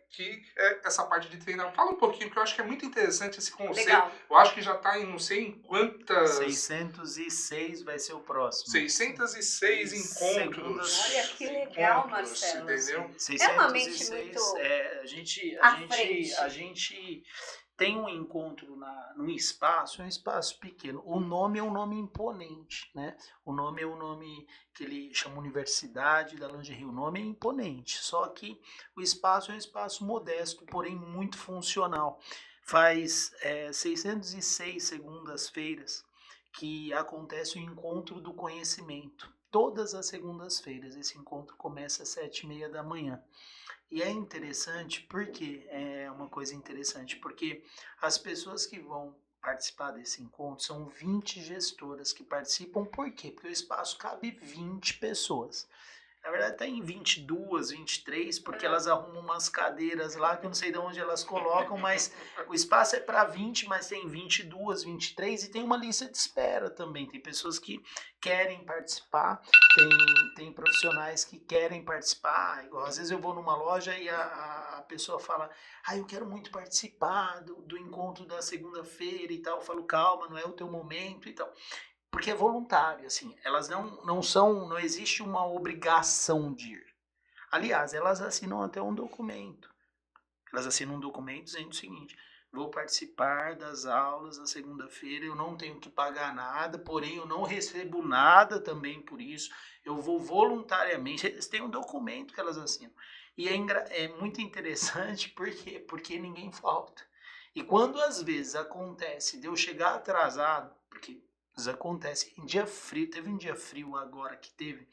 [SPEAKER 2] Que é essa parte de treinamento. Fala um pouquinho, porque eu acho que é muito interessante esse conceito.
[SPEAKER 1] Legal.
[SPEAKER 2] Eu acho que já está em não sei em quantas...
[SPEAKER 3] 606 vai ser o próximo.
[SPEAKER 2] 606 encontros.
[SPEAKER 1] Olha que legal, Marcelo.
[SPEAKER 2] Entendeu?
[SPEAKER 3] 606,
[SPEAKER 1] é uma mente muito
[SPEAKER 3] a gente tem um encontro num espaço, um espaço pequeno. O nome é um nome imponente, né? O nome é um nome que ele chama Universidade da Lingerie. O nome é imponente, só que o espaço é um espaço modesto, porém muito funcional. Faz 606 segundas-feiras que acontece o encontro do conhecimento. Todas as segundas-feiras, esse encontro começa às 7h30 da manhã. E é interessante, porque é uma coisa interessante, porque as pessoas que vão participar desse encontro, são 20 gestoras que participam. Por quê? Porque o espaço cabe 20 pessoas. Na verdade tem 22, 23, porque elas arrumam umas cadeiras lá, que eu não sei de onde elas colocam, mas o espaço é para 20, mas tem 22, 23 e tem uma lista de espera também. Tem pessoas que querem participar, tem profissionais que querem participar. Igual, às vezes eu vou numa loja e a pessoa fala, eu quero muito participar do encontro da segunda-feira e tal. Eu falo, calma, não é o teu momento e tal. Porque é voluntário, assim, elas não existe uma obrigação de ir. Aliás, elas assinam até um documento. Elas assinam um documento dizendo o seguinte: vou participar das aulas na segunda-feira, eu não tenho que pagar nada, porém eu não recebo nada também por isso, eu vou voluntariamente. Eles têm um documento que elas assinam. E é muito interessante porque ninguém falta. E quando às vezes acontece de eu chegar atrasado, porque isso acontece em dia frio, teve um dia frio agora que teve,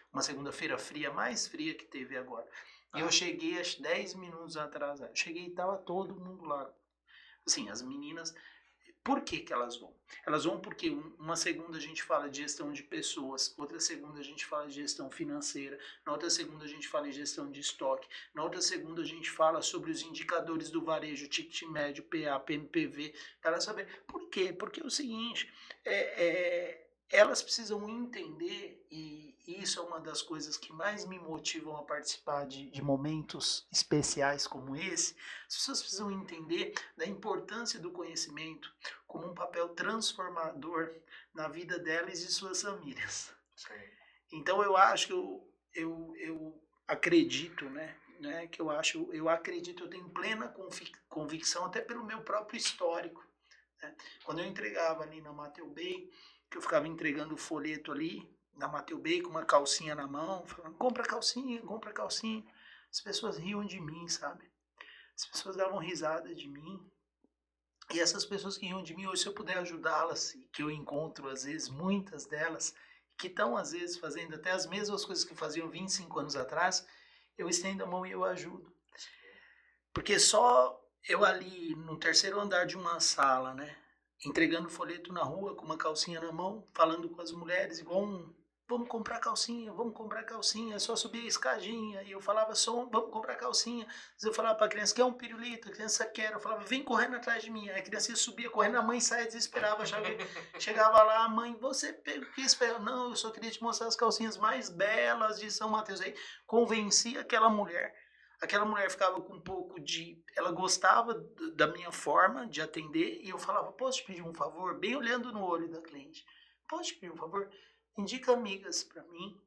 [SPEAKER 3] uma segunda-feira fria, mais fria que teve agora. E eu cheguei às 10 minutos atrasado. Cheguei e estava todo mundo lá. Assim, as meninas, por que que elas vão? Elas vão porque uma segunda a gente fala de gestão de pessoas, outra segunda a gente fala de gestão financeira, na outra segunda a gente fala em gestão de estoque, na outra segunda a gente fala sobre os indicadores do varejo, ticket médio, PA, PMPV, para elas saber. Por quê? Porque é o seguinte, elas precisam entender, e isso é uma das coisas que mais me motivam a participar de momentos especiais como esse. As pessoas precisam entender da importância do conhecimento como um papel transformador na vida delas e de suas famílias.
[SPEAKER 2] Sim.
[SPEAKER 3] Então eu acho que eu acredito, que eu acredito, eu tenho plena convicção, até pelo meu próprio histórico. Né? Quando eu entregava ali na Mateu Bay, que eu ficava entregando o folheto ali na Mateu Bay com uma calcinha na mão, falando, compra calcinha, compra calcinha. As pessoas riam de mim, sabe? As pessoas davam risada de mim. E essas pessoas que riam de mim, hoje se eu puder ajudá-las, que eu encontro às vezes muitas delas, que estão às vezes fazendo até as mesmas coisas que faziam 25 anos atrás, eu estendo a mão e eu ajudo. Porque só eu ali no terceiro andar de uma sala, né? Entregando folheto na rua com uma calcinha na mão, falando com as mulheres, igual vamos comprar calcinha, é só subir a escadinha. E eu falava só, vamos comprar calcinha. Mas eu falava para a criança, quer um pirulito? A criança quer. Eu falava, vem correndo atrás de mim. Aí a criança subia correndo, a mãe saia desesperava. Chegava lá, a mãe, você quis pegar? Não, eu só queria te mostrar as calcinhas mais belas de São Mateus. Aí convenci aquela mulher. Aquela mulher ficava com um pouco de... Ela gostava da minha forma de atender e eu falava, posso te pedir um favor? Bem olhando no olho da cliente. Posso te pedir um favor? Indica amigas para mim.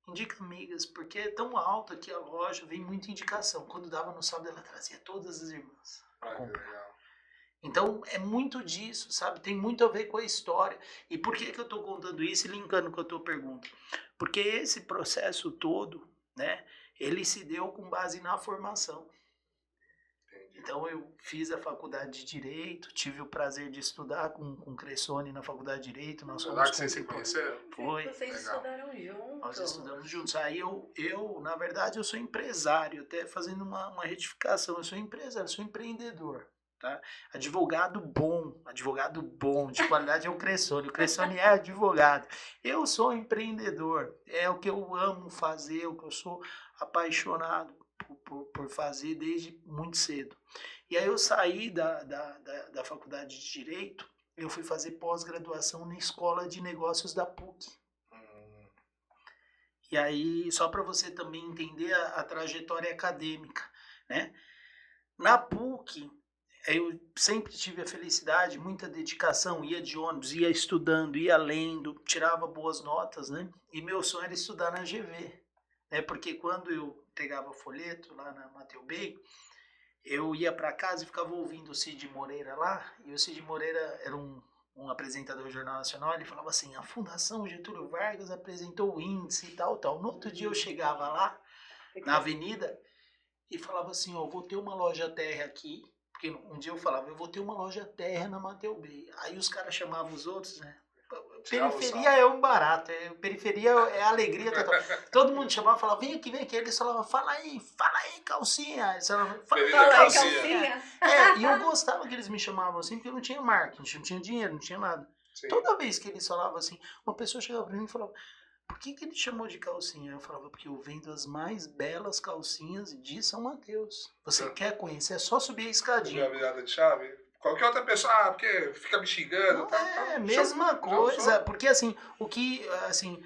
[SPEAKER 3] Indica amigas, porque é tão alto aqui a loja, vem muita indicação. Quando dava no sábado, ela trazia todas as irmãs para comprar. Então, é muito disso, sabe? Tem muito a ver com a história. E por que eu estou contando isso e linkando com a tua pergunta? Porque esse processo todo, né? Ele se deu com base na formação. Então eu fiz a faculdade de Direito, tive o prazer de estudar com Cressoni na faculdade de Direito. Nós somos
[SPEAKER 2] que vocês se conheceram?
[SPEAKER 3] Foi.
[SPEAKER 1] Vocês estudaram juntos.
[SPEAKER 3] Nós estudamos juntos. Aí eu, na verdade, eu sou empresário, até fazendo uma retificação. Eu sou empresário, eu sou empreendedor. Tá? Advogado bom, de qualidade é o Cressoni é advogado. Eu sou empreendedor, é o que eu amo fazer, o que eu sou apaixonado por fazer desde muito cedo. E aí eu saí da faculdade de Direito, eu fui fazer pós-graduação na Escola de Negócios da PUC. E aí, só para você também entender a trajetória acadêmica, né? Na PUC, eu sempre tive a felicidade, muita dedicação, ia de ônibus, ia estudando, ia lendo, tirava boas notas, né? E meu sonho era estudar na GV, né? Porque quando eu pegava folheto lá na Mateu Bay, eu ia para casa e ficava ouvindo o Cid Moreira lá, e o Cid Moreira era um apresentador do Jornal Nacional, ele falava assim, a Fundação Getúlio Vargas apresentou o índice e tal. No outro dia eu chegava lá, na avenida, e falava assim, ó, vou ter uma loja terra aqui, porque um dia eu falava, eu vou ter uma loja terra na Mateu Bay. Aí os caras chamavam os outros, né? periferia é um barato, periferia é alegria total. Todo mundo chamava e falava, vem aqui, eles falavam, fala aí, calcinha. Eles falavam, fala aí, calcinha. E eu gostava que eles me chamavam assim, porque eu não tinha marketing, não tinha dinheiro, não tinha nada. Sim. Toda vez que eles falavam assim, uma pessoa chegava pra mim e falava, por que ele chamou de calcinha? Eu falava, porque eu vendo as mais belas calcinhas de São Mateus. Você quer conhecer? É só subir a escadinha.
[SPEAKER 2] A virada de chave? Qualquer outra pessoa, porque fica me xingando.
[SPEAKER 3] Não, mesma coisa. Porque assim, o que, assim,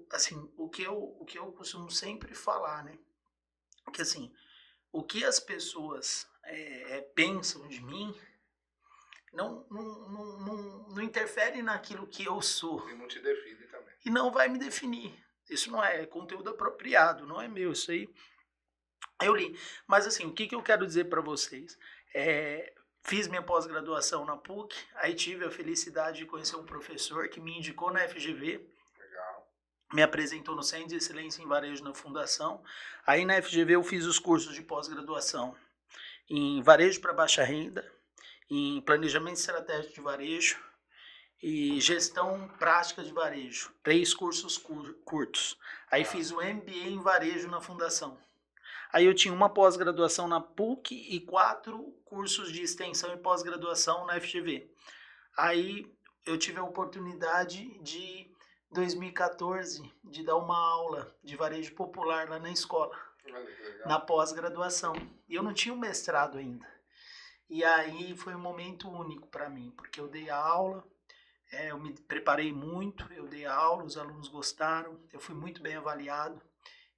[SPEAKER 3] assim, o que eu costumo sempre falar, né? Que assim, o que as pessoas pensam de mim não interfere naquilo que eu sou.
[SPEAKER 2] E não te define também.
[SPEAKER 3] E não vai me definir. Isso não é conteúdo apropriado, não é meu. Isso aí eu li. Mas assim, o que eu quero dizer para vocês? Fiz minha pós-graduação na PUC, aí tive a felicidade de conhecer um professor que me indicou na FGV.
[SPEAKER 2] Legal.
[SPEAKER 3] Me apresentou no Centro de Excelência em Varejo na Fundação. Aí na FGV eu fiz os cursos de pós-graduação em Varejo para Baixa Renda, em Planejamento Estratégico de Varejo e Gestão Prática de Varejo. 3 cursos curtos. Aí fiz o MBA em Varejo na Fundação. Aí eu tinha uma pós-graduação na PUC e 4 cursos de extensão e pós-graduação na FGV. Aí eu tive a oportunidade de, 2014, de dar uma aula de varejo popular lá na escola, na pós-graduação. E eu não tinha um mestrado ainda. E aí foi um momento único para mim, porque eu dei a aula, eu me preparei muito, eu dei a aula, os alunos gostaram, eu fui muito bem avaliado.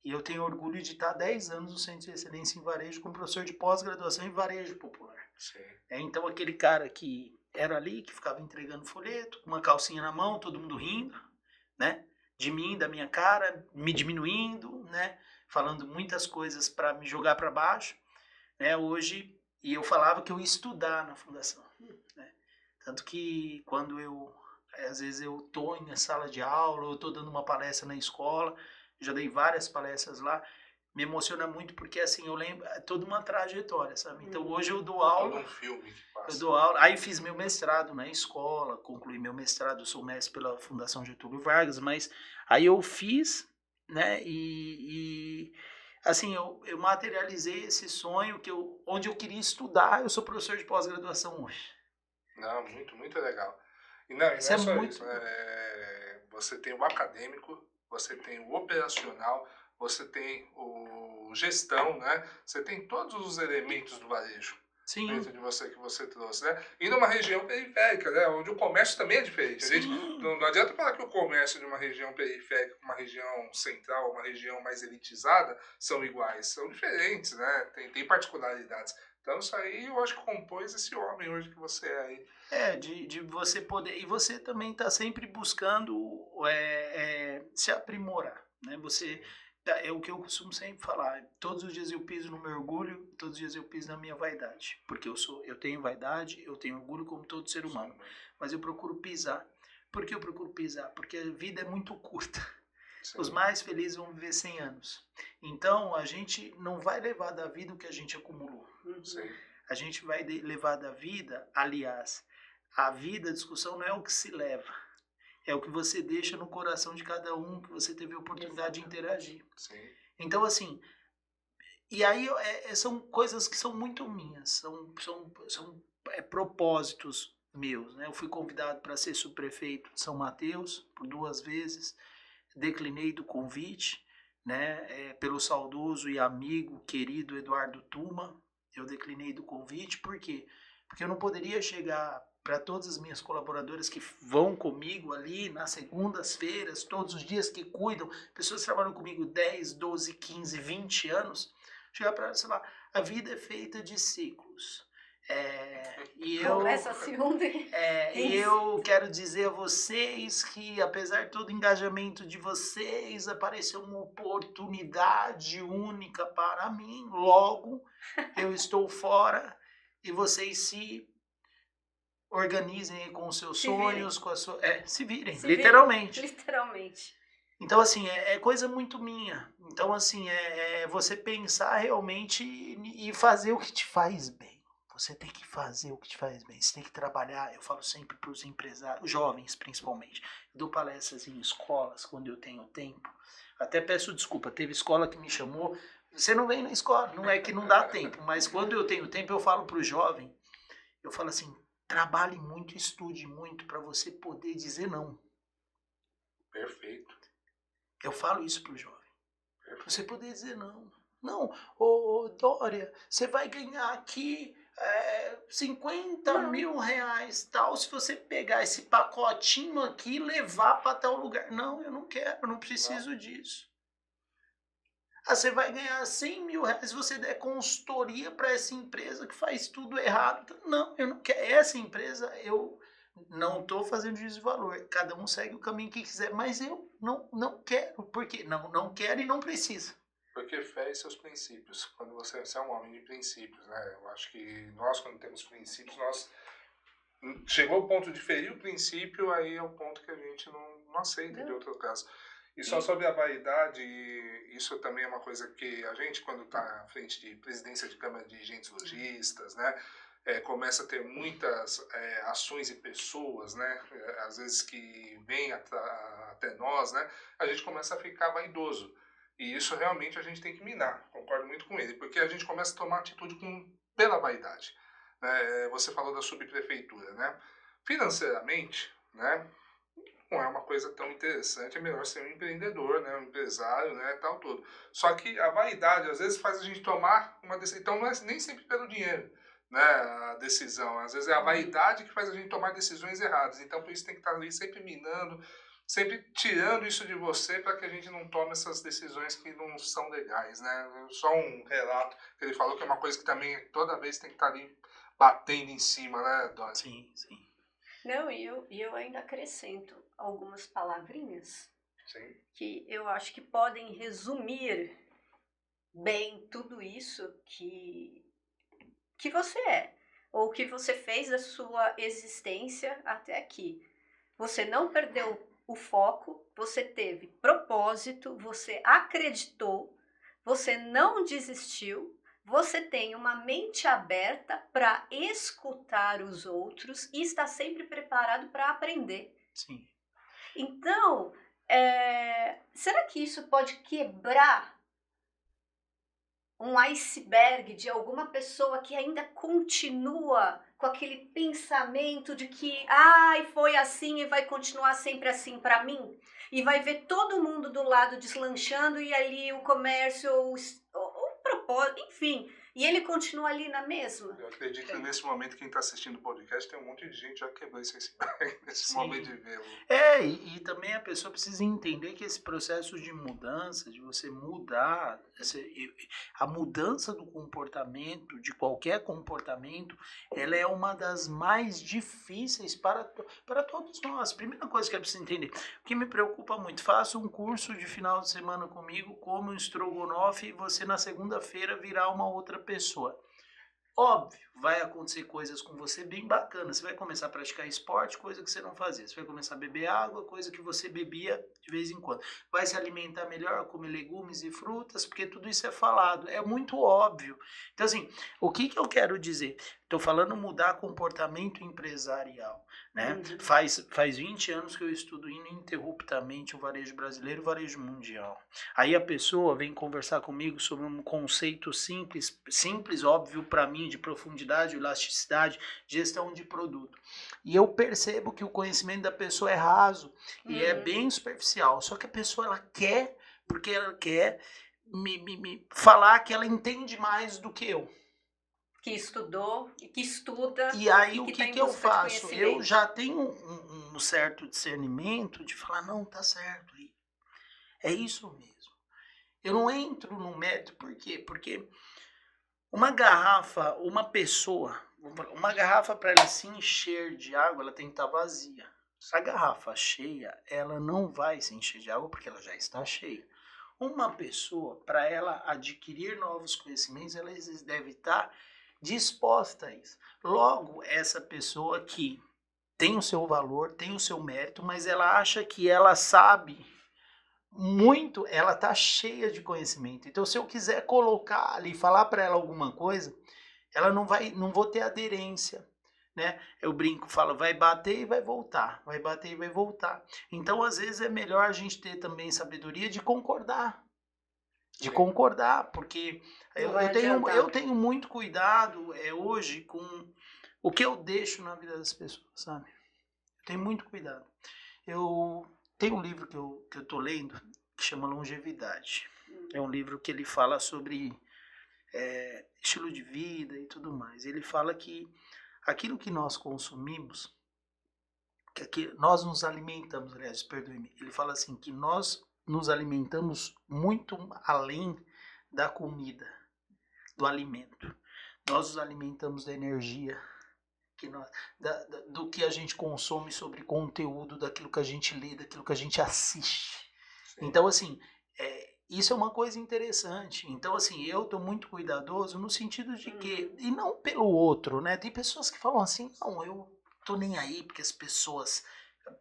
[SPEAKER 3] E eu tenho orgulho de estar 10 anos no Centro de Excelência em Varejo como professor de pós-graduação em Varejo Popular. Sim. Então aquele cara que era ali, que ficava entregando folheto, com uma calcinha na mão, todo mundo rindo, né? De mim, da minha cara, me diminuindo, né? Falando muitas coisas para me jogar para baixo, né? Hoje, e eu falava que eu ia estudar na fundação, né? Tanto que quando às vezes eu estou em sala de aula, ou estou dando uma palestra na escola, já dei várias palestras lá, me emociona muito porque assim, eu lembro, é toda uma trajetória, sabe? Então hoje eu dou aula,
[SPEAKER 2] todo um filme que passa.
[SPEAKER 3] Eu dou aula, aí fiz meu mestrado na escola, concluí meu mestrado, eu sou mestre pela Fundação Getúlio Vargas, mas aí eu fiz, né, e assim, eu materializei esse sonho onde eu queria estudar, eu sou professor de pós-graduação hoje.
[SPEAKER 2] Não, muito, muito legal. E não é só isso, você tem o acadêmico, você tem o operacional, você tem o gestão, né? Você tem todos os elementos do varejo. Sim. Dentro de você que você trouxe, né? E numa região periférica, né? Onde o comércio também é diferente. A gente, não adianta falar que o comércio de uma região periférica, uma região central, uma região mais elitizada, são iguais. São diferentes, né? Tem particularidades. Então isso aí eu acho que compôs esse homem hoje que você é aí.
[SPEAKER 3] De você poder... E você também está sempre buscando se aprimorar, né? Você... É o que eu costumo sempre falar. Todos os dias eu piso no meu orgulho, todos os dias eu piso na minha vaidade. Porque eu tenho vaidade, eu tenho orgulho como todo ser humano. Mas eu procuro pisar. Por que eu procuro pisar? Porque a vida é muito curta. Sim. Os mais felizes vão viver 100 anos. Então, a gente não vai levar da vida o que a gente acumulou.
[SPEAKER 2] Sim.
[SPEAKER 3] A gente vai levar da vida, aliás, a vida, a discussão não é o que se leva. É o que você deixa no coração de cada um, que você teve a oportunidade de interagir.
[SPEAKER 2] Sim.
[SPEAKER 3] Então, assim, e aí são coisas que são muito minhas, são propósitos meus, né? Eu fui convidado para ser subprefeito de São Mateus por 2 vezes, declinei do convite, né? Pelo saudoso e amigo, querido Eduardo Tuma, eu declinei do convite, por quê? Porque eu não poderia chegar para todas as minhas colaboradoras que vão comigo ali nas segundas-feiras, todos os dias, que cuidam, pessoas que trabalham comigo 10, 12, 15, 20 anos, chegar para elas e falar, a vida é feita de ciclos. E eu quero dizer a vocês que, apesar de todo o engajamento de vocês, apareceu uma oportunidade única para mim, logo eu estou fora e vocês se organizem com os seus sonhos, com a sua... se virem, literalmente.
[SPEAKER 1] Literalmente.
[SPEAKER 3] Então, assim, é coisa muito minha. Então, assim, você pensar realmente e fazer o que te faz bem. Você tem que fazer o que te faz bem. Você tem que trabalhar. Eu falo sempre para os empresários, jovens principalmente. Eu dou palestras em escolas quando eu tenho tempo. Até peço desculpa. Teve escola que me chamou. Você não vem na escola. Não é que não dá tempo. Mas quando eu tenho tempo, eu falo para o jovem. Eu falo assim, trabalhe muito, estude muito para você poder dizer não.
[SPEAKER 2] Perfeito.
[SPEAKER 3] Eu falo isso para o jovem. Para você poder dizer não. Não, ô Dória, você vai ganhar aqui 50 mil reais, tal, se você pegar esse pacotinho aqui e levar para tal lugar. Não, eu não quero, eu não preciso disso. Ah, você vai ganhar 100 mil reais se você der consultoria para essa empresa que faz tudo errado. Não, eu não quero. Essa empresa, eu não estou fazendo juízo de valor. Cada um segue o caminho que quiser, mas eu não quero. Por quê? Não quero e não precisa.
[SPEAKER 2] Porque fé e seus princípios. Quando você é um homem de princípios, né? Eu acho que nós, quando temos princípios, nós... Chegou o ponto de ferir o princípio, aí é o ponto que a gente não aceita de outro caso. E só sobre a vaidade, isso também é uma coisa que a gente, quando está à frente de presidência de Câmara de Dirigentes Lojistas, né? Começa a ter muitas ações e pessoas, né? Às vezes que vêm até nós, né? A gente começa a ficar vaidoso. E isso realmente a gente tem que minar, concordo muito com ele, porque a gente começa a tomar atitude pela vaidade. Você falou da subprefeitura, né? Financeiramente, né? Não é uma coisa tão interessante, é melhor ser um empreendedor, né? Um empresário, né? Tal todo. Só que a vaidade às vezes faz a gente tomar uma decisão, então não é nem sempre pelo dinheiro, né? A decisão, às vezes é a vaidade que faz a gente tomar decisões erradas, então por isso tem que estar ali sempre minando, sempre tirando isso de você para que a gente não tome essas decisões que não são legais, né? Só um relato que ele falou que é uma coisa que também toda vez tem que estar ali batendo em cima, né, Dória?
[SPEAKER 3] Sim.
[SPEAKER 1] Não, e eu ainda acrescento algumas palavrinhas
[SPEAKER 2] Sim.
[SPEAKER 1] que eu acho que podem resumir bem tudo isso que você é, ou que você fez a sua existência até aqui. Você não perdeu o foco, você teve propósito, você acreditou, você não desistiu, você tem uma mente aberta para escutar os outros e está sempre preparado para aprender.
[SPEAKER 3] Sim.
[SPEAKER 1] Então, será que isso pode quebrar um iceberg de alguma pessoa que ainda continua com aquele pensamento de que foi assim e vai continuar sempre assim para mim? E vai ver todo mundo do lado deslanchando e ali o comércio, o propósito, enfim, e ele continua ali na mesma?
[SPEAKER 2] Eu acredito que nesse momento quem está assistindo o podcast tem um monte de gente já quebrou esse iceberg nesse momento de vê-lo.
[SPEAKER 3] E também a pessoa precisa entender que esse processo de mudança, de você mudar, a mudança do comportamento, de qualquer comportamento, ela é uma das mais difíceis para todos nós. Primeira coisa que eu preciso entender, o que me preocupa muito, faça um curso de final de semana comigo, como um estrogonofe, e você na segunda-feira virar uma outra pessoa. Óbvio, vai acontecer coisas com você bem bacanas. Você vai começar a praticar esporte, coisa que você não fazia. Você vai começar a beber água, coisa que você bebia de vez em quando. Vai se alimentar melhor, comer legumes e frutas, porque tudo isso é falado. É muito óbvio. Então, assim, o que eu quero dizer? Estou falando mudar comportamento empresarial, né? Faz 20 anos que eu estudo ininterruptamente o varejo brasileiro e o varejo mundial. Aí a pessoa vem conversar comigo sobre um conceito simples, óbvio para mim, de profundidade, elasticidade, gestão de produto. E eu percebo que o conhecimento da pessoa é raso e é bem superficial. Só que a pessoa ela quer, porque ela quer me falar que ela entende mais do que eu.
[SPEAKER 1] Que estudou, que estuda.
[SPEAKER 3] E aí
[SPEAKER 1] o
[SPEAKER 3] que eu faço? Eu já tenho um certo discernimento de falar, não, tá certo. É isso mesmo. Eu não entro no mérito, por quê? Porque uma garrafa, uma garrafa para ela se encher de água, ela tem que estar vazia. A garrafa cheia, ela não vai se encher de água porque ela já está cheia. Uma pessoa, para ela adquirir novos conhecimentos, ela deve estar disposta a isso. Logo, essa pessoa que tem o seu valor, tem o seu mérito, mas ela acha que ela sabe muito, ela está cheia de conhecimento. Então, se eu quiser colocar ali, falar para ela alguma coisa, ela não vou ter aderência, né? Eu brinco, falo, vai bater e vai voltar, vai bater e vai voltar. Então, às vezes é melhor a gente ter também sabedoria de concordar, porque eu tenho muito cuidado hoje com o que eu deixo na vida das pessoas, sabe? Eu tenho muito cuidado. Eu tenho um livro que eu tô lendo que chama Longevidade. É um livro que ele fala sobre estilo de vida e tudo mais. Ele fala que aquilo que nós consumimos, nós nos alimentamos, aliás, perdoe-me, ele fala assim, que nós nos alimentamos muito além da comida, do alimento. Nós nos alimentamos da energia, do que a gente consome sobre conteúdo, daquilo que a gente lê, daquilo que a gente assiste. Sim. Então, assim, isso é uma coisa interessante. Então, assim, eu estou muito cuidadoso no sentido de que, e não pelo outro, né? Tem pessoas que falam assim, não, eu tô nem aí porque as pessoas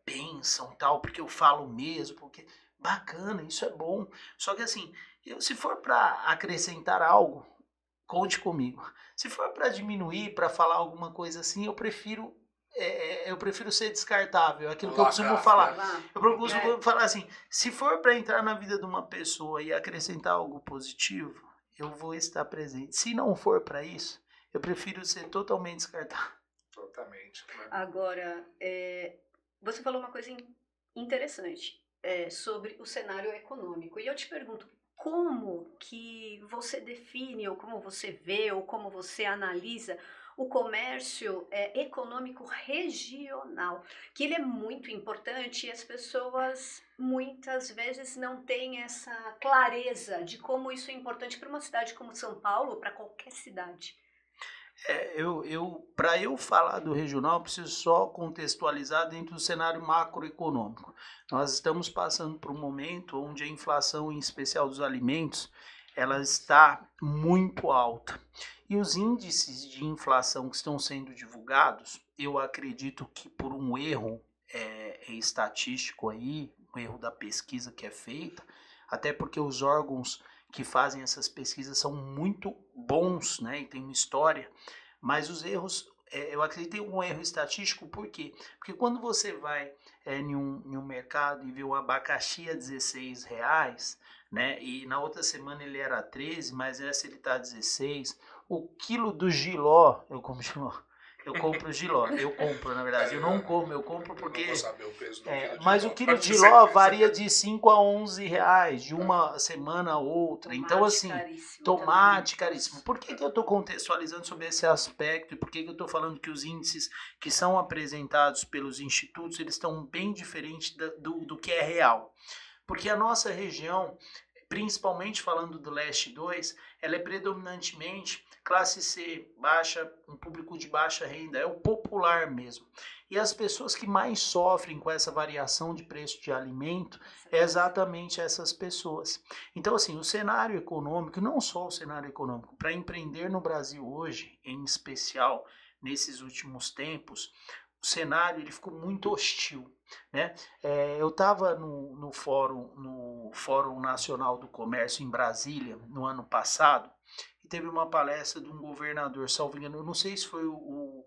[SPEAKER 3] pensam tal, porque eu falo mesmo, porque bacana, isso é bom. Só que assim, se for para acrescentar algo, conte comigo. Se for para diminuir, para falar alguma coisa assim, eu prefiro ser descartável, aquilo que eu costumo falar. Eu costumo falar assim, se for para entrar na vida de uma pessoa e acrescentar algo positivo, eu vou estar presente. Se não for para isso, eu prefiro ser totalmente descartável.
[SPEAKER 2] Totalmente. Né?
[SPEAKER 1] Agora, você falou uma coisa interessante sobre o cenário econômico. E eu te pergunto, como que você define, ou como você vê, ou como você analisa o comércio econômico regional, que ele é muito importante e as pessoas muitas vezes não têm essa clareza de como isso é importante para uma cidade como São Paulo, ou para qualquer cidade.
[SPEAKER 3] Para eu falar do regional, eu preciso só contextualizar dentro do cenário macroeconômico. Nós estamos passando por um momento onde a inflação, em especial dos alimentos, ela está muito alta. E os índices de inflação que estão sendo divulgados, eu acredito que por um erro estatístico aí, um erro da pesquisa que é feita, até porque os órgãos que fazem essas pesquisas são muito bons, né, e tem uma história, mas os erros, eu acredito em um erro estatístico, por quê? Porque quando você vai em um mercado e vê um abacaxi a R$16, né, e na outra semana ele era 13, mas essa ele está a 16, o quilo do jiló, eu compro jiló, na verdade, eu não como, eu compro porque... Eu não vou saber o peso do quilo de
[SPEAKER 2] mas
[SPEAKER 3] o quilo de jiló varia de 5 a 11 reais, de uma semana a outra. Tomate então, assim, tomate caríssimo. Por que eu estou contextualizando sobre esse aspecto e por que eu estou falando que os índices que são apresentados pelos institutos, eles estão bem diferentes do que é real? Porque a nossa região, principalmente falando do Leste 2, ela é predominantemente classe C, baixa, um público de baixa renda, é o popular mesmo. E as pessoas que mais sofrem com essa variação de preço de alimento é exatamente essas pessoas. Então, assim, o cenário econômico, não só o cenário econômico, para empreender no Brasil hoje, em especial nesses últimos tempos, o cenário ele ficou muito hostil, né? Eu estava no Fórum Nacional do Comércio em Brasília no ano passado e teve uma palestra de um governador, salvo engano, eu não sei se foi o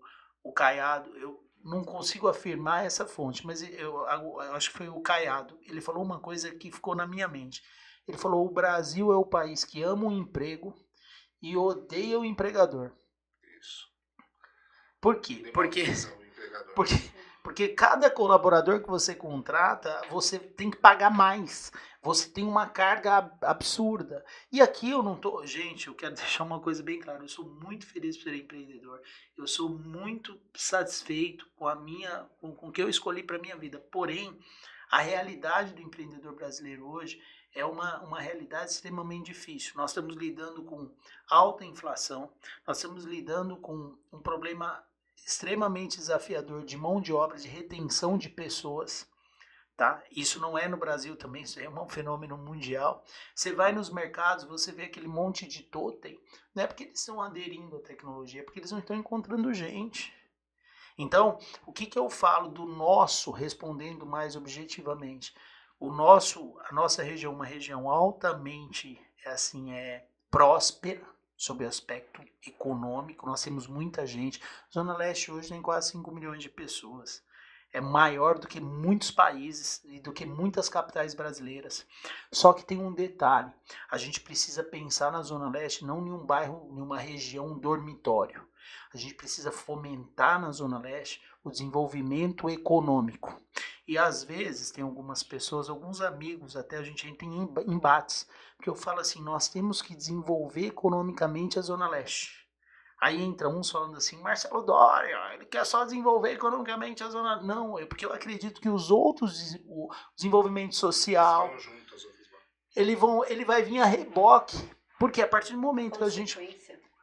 [SPEAKER 3] Caiado, eu não consigo afirmar essa fonte, mas eu acho que foi o Caiado. Ele falou uma coisa que ficou na minha mente. Ele falou: o Brasil é o país que ama o emprego e odeia o empregador.
[SPEAKER 2] Isso.
[SPEAKER 3] Por quê? Porque cada colaborador que você contrata, você tem que pagar mais. Você tem uma carga absurda. E aqui eu não tô... Gente, eu quero deixar uma coisa bem clara. Eu sou muito feliz por ser empreendedor. Eu sou muito satisfeito com o que eu escolhi para minha vida. Porém, a realidade do empreendedor brasileiro hoje é uma realidade extremamente difícil. Nós estamos lidando com alta inflação. Nós estamos lidando com um problema extremamente desafiador de mão de obra, de retenção de pessoas, tá? Isso não é no Brasil também, isso é um fenômeno mundial. Você vai nos mercados, você vê aquele monte de totem, não é porque eles estão aderindo à tecnologia, é porque eles não estão encontrando gente. Então, o que eu falo do nosso, respondendo mais objetivamente, a nossa região é uma região altamente próspera, sobre o aspecto econômico. Nós temos muita gente. Zona Leste hoje tem quase 5 milhões de pessoas. É maior do que muitos países e do que muitas capitais brasileiras. Só que tem um detalhe. A gente precisa pensar na Zona Leste não em um bairro, em uma região, um dormitório. A gente precisa fomentar na Zona Leste o desenvolvimento econômico. E às vezes tem algumas pessoas, alguns amigos, até a gente entra em embates, porque eu falo assim, nós temos que desenvolver economicamente a Zona Leste. Aí entra uns falando assim, Marcelo Dória, ele quer só desenvolver economicamente a Zona... Não, é porque eu acredito que os outros, o desenvolvimento social, ele vai vir a reboque, porque a partir do momento que a gente...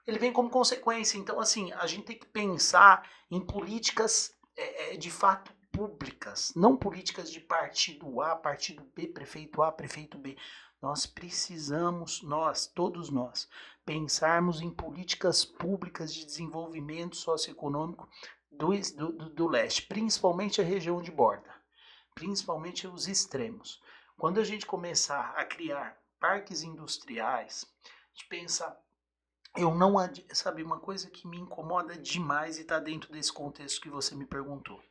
[SPEAKER 3] Ele vem como consequência. Então, assim, a gente tem que pensar em políticas de fato públicas, não políticas de partido A, partido B, prefeito A, prefeito B. Nós precisamos, todos nós, pensarmos em políticas públicas de desenvolvimento socioeconômico do leste, principalmente a região de borda, principalmente os extremos. Quando a gente começar a criar parques industriais, a gente pensa... Sabe, uma coisa que me incomoda demais e está dentro desse contexto que você me perguntou.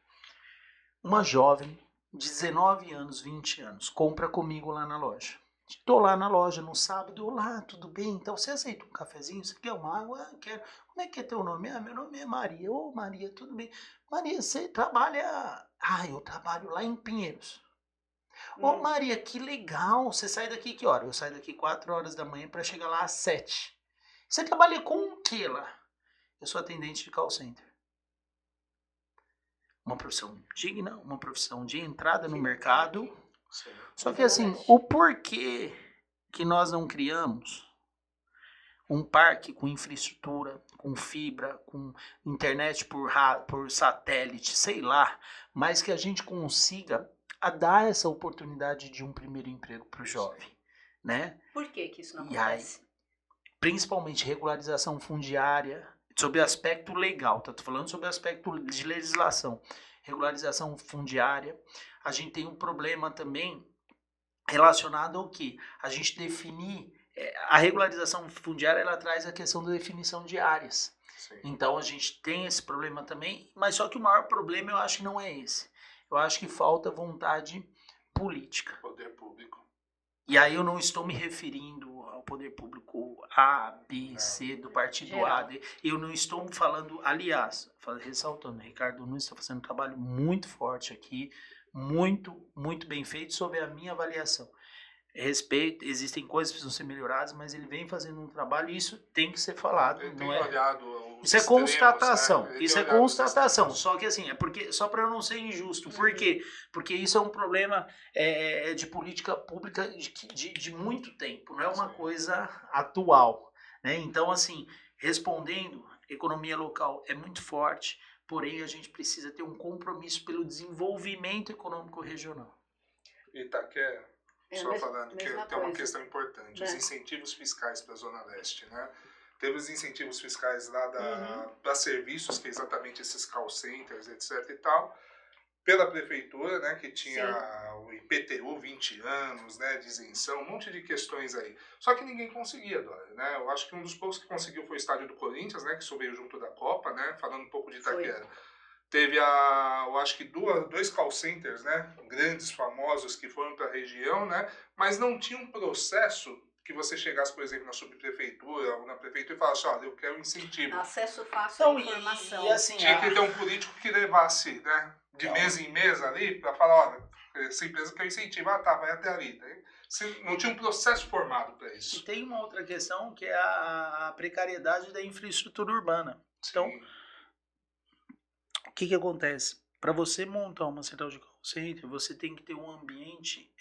[SPEAKER 3] Uma jovem de 19 anos, 20 anos, compra comigo lá na loja. Estou lá na loja no sábado, olá, tudo bem? Então, você aceita um cafezinho? Você quer uma água? Ah, quero. Como é que é teu nome? Ah, meu nome é Maria. Ô, Maria, tudo bem? Maria, você trabalha... Ah, eu trabalho lá em Pinheiros. Ô, Maria, que legal. Você sai daqui que hora? Eu saio daqui 4 horas da manhã para chegar lá às 7. Você trabalha com o que lá? Eu sou atendente de call center. Uma profissão digna, uma profissão de entrada no mercado. Só que assim, o porquê que nós não criamos um parque com infraestrutura, com fibra, com internet por satélite, sei lá, mas que a gente consiga dar essa oportunidade de um primeiro emprego para o jovem, né?
[SPEAKER 1] Por que isso não acontece?
[SPEAKER 3] Principalmente regularização fundiária, sobre aspecto legal, tá? Tô falando sobre aspecto de legislação. Regularização fundiária. A gente tem um problema também relacionado ao que? A gente definir... A regularização fundiária, ela traz a questão da definição de áreas. Sim. Então, a gente tem esse problema também, mas só que o maior problema eu acho que não é esse. Eu acho que falta vontade política.
[SPEAKER 2] Poder público.
[SPEAKER 3] E aí eu não estou me referindo ao poder público A, B, C, do partido A, D. Eu não estou falando, aliás, ressaltando, Ricardo Nunes está fazendo um trabalho muito forte aqui, muito, muito bem feito sob a minha avaliação. Respeito, existem coisas que precisam ser melhoradas, mas ele vem fazendo um trabalho e isso tem que ser falado.
[SPEAKER 2] Ele
[SPEAKER 3] não
[SPEAKER 2] tem
[SPEAKER 3] é?
[SPEAKER 2] olhado
[SPEAKER 3] Isso é constatação.
[SPEAKER 2] Né?
[SPEAKER 3] Isso é constatação. Só que assim, só para eu não ser injusto. Por quê? Porque isso é um problema de política pública de muito tempo. Não é uma coisa atual. Né? Então, assim, respondendo, economia local é muito forte, porém a gente precisa ter um compromisso pelo desenvolvimento econômico regional.
[SPEAKER 2] Itaquera, só falando que tem uma questão importante. Os incentivos fiscais para a Zona Leste, né? Teve os incentivos fiscais lá para serviços, que é exatamente esses call centers, etc e tal, pela prefeitura, né, que tinha o IPTU 20 anos, né, de isenção, um monte de questões aí. Só que ninguém conseguia, Dória, né? Eu acho que um dos poucos que conseguiu foi o estádio do Corinthians, né, que isso veio junto da Copa, né, falando um pouco de Itaquera. Teve, eu acho que 2 call centers, né, grandes, famosos, que foram para a região, né, mas não tinha um processo que você chegasse, por exemplo, na subprefeitura ou na prefeitura e falasse, olha, eu quero um incentivo.
[SPEAKER 1] Acesso fácil à informação.
[SPEAKER 3] E assim,
[SPEAKER 2] tinha que ter um político que levasse, né, de mês em mês ali, para falar, olha, essa empresa quer incentivar, tá, vai até ali. Né? Não tinha um processo formado para isso.
[SPEAKER 3] E tem uma outra questão que é a precariedade da infraestrutura urbana.
[SPEAKER 2] Sim.
[SPEAKER 3] Então, o que acontece? Para você montar uma central de call center, você tem que ter um ambiente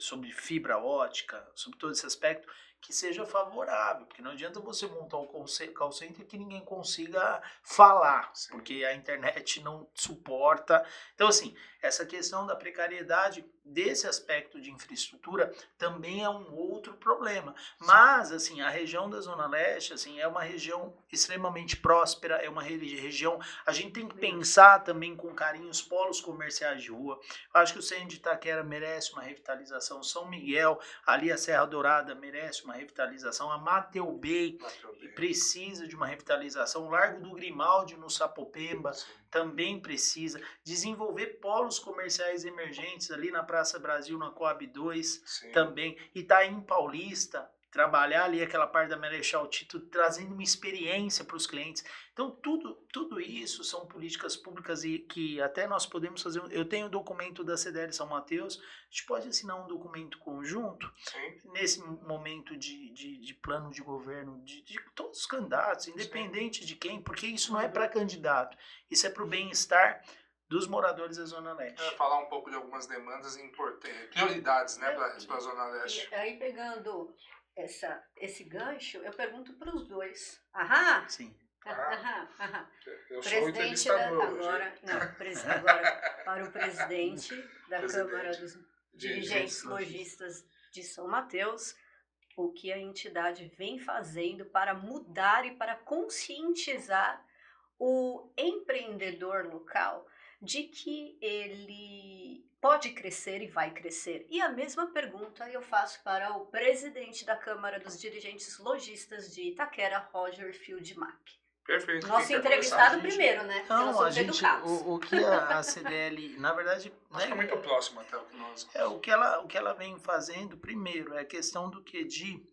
[SPEAKER 3] sobre fibra ótica, sobre todo esse aspecto, que seja favorável, porque não adianta você montar um call center que ninguém consiga falar, Sim. porque a internet não suporta. Então, assim, essa questão da precariedade desse aspecto de infraestrutura também é um outro problema. Mas, assim, a região da Zona Leste, assim, é uma região extremamente próspera, é uma região... A gente tem que pensar também com carinho os polos comerciais de rua. Eu acho que o centro de Itaquera merece uma revitalização, São Miguel, ali a Serra Dourada merece uma uma revitalização. A Mateu Bay precisa de uma revitalização. O Largo do Grimaldi, no Sapopemba, também precisa. Desenvolver polos comerciais emergentes ali na Praça Brasil, na Coab 2, também. Itaim Paulista, trabalhar ali aquela parte da Marechal Tito, trazendo uma experiência para os clientes. Então, tudo isso são políticas públicas e que até nós podemos fazer. Eu tenho o documento da CDL São Mateus, a gente pode assinar um documento conjunto, nesse momento de plano de governo, de todos os candidatos, independente de quem, porque isso não é para candidato, isso é para o bem-estar dos moradores da Zona Leste.
[SPEAKER 2] Falar um pouco de algumas demandas importantes, prioridades, né, para a Zona Leste.
[SPEAKER 1] E aí, pegando esse gancho, eu pergunto para os dois. Aham?
[SPEAKER 3] Sim.
[SPEAKER 2] Eu sou o entrevistador
[SPEAKER 1] agora, agora para o presidente da Câmara dos Dirigentes Lojistas de São Mateus, o que a entidade vem fazendo para mudar e para conscientizar o empreendedor local de que ele pode crescer e vai crescer. E a mesma pergunta eu faço para o presidente da Câmara dos Dirigentes Lojistas de Itaquera, Roger Fieldmack.
[SPEAKER 2] Perfeito.
[SPEAKER 1] Nosso entrevistado primeiro, né?
[SPEAKER 3] Não, a gente, o que a CDL, na verdade...
[SPEAKER 2] Acho que é muito próximo até o que nós...
[SPEAKER 3] o que ela vem fazendo, primeiro, é a questão do que de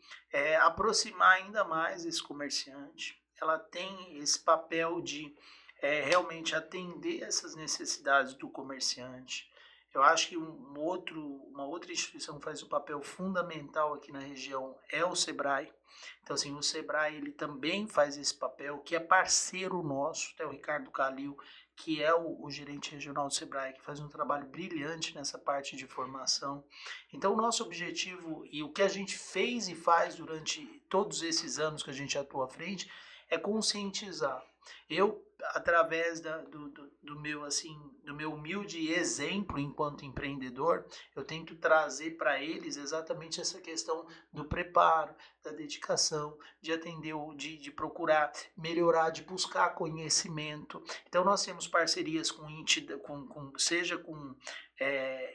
[SPEAKER 3] aproximar ainda mais esse comerciante. Ela tem esse papel de realmente atender essas necessidades do comerciante. Eu acho que uma outra instituição que faz um papel fundamental aqui na região é o SEBRAE. Então, assim, o SEBRAE ele também faz esse papel, que é parceiro nosso, até o Ricardo Calil, que é o gerente regional do SEBRAE, que faz um trabalho brilhante nessa parte de formação. Então, o nosso objetivo e o que a gente fez e faz durante todos esses anos que a gente atua à frente é conscientizar. Eu, através do meu humilde exemplo enquanto empreendedor, eu tento trazer para eles exatamente essa questão do preparo, da dedicação, de atender, de procurar melhorar, de buscar conhecimento. Então, nós temos parcerias com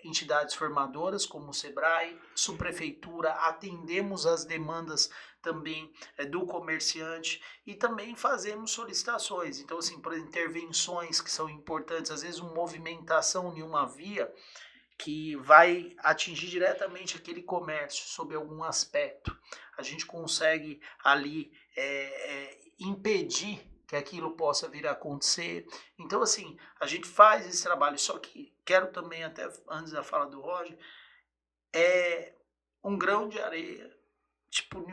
[SPEAKER 3] entidades formadoras, como o SEBRAE, subprefeitura, atendemos as demandas também do comerciante e também fazemos solicitações. Então, assim, por intervenções que são importantes, às vezes uma movimentação em uma via que vai atingir diretamente aquele comércio sob algum aspecto. A gente consegue ali impedir que aquilo possa vir a acontecer. Então, assim, a gente faz esse trabalho, só que quero também, até antes da fala do Roger, um grão de areia, tipo,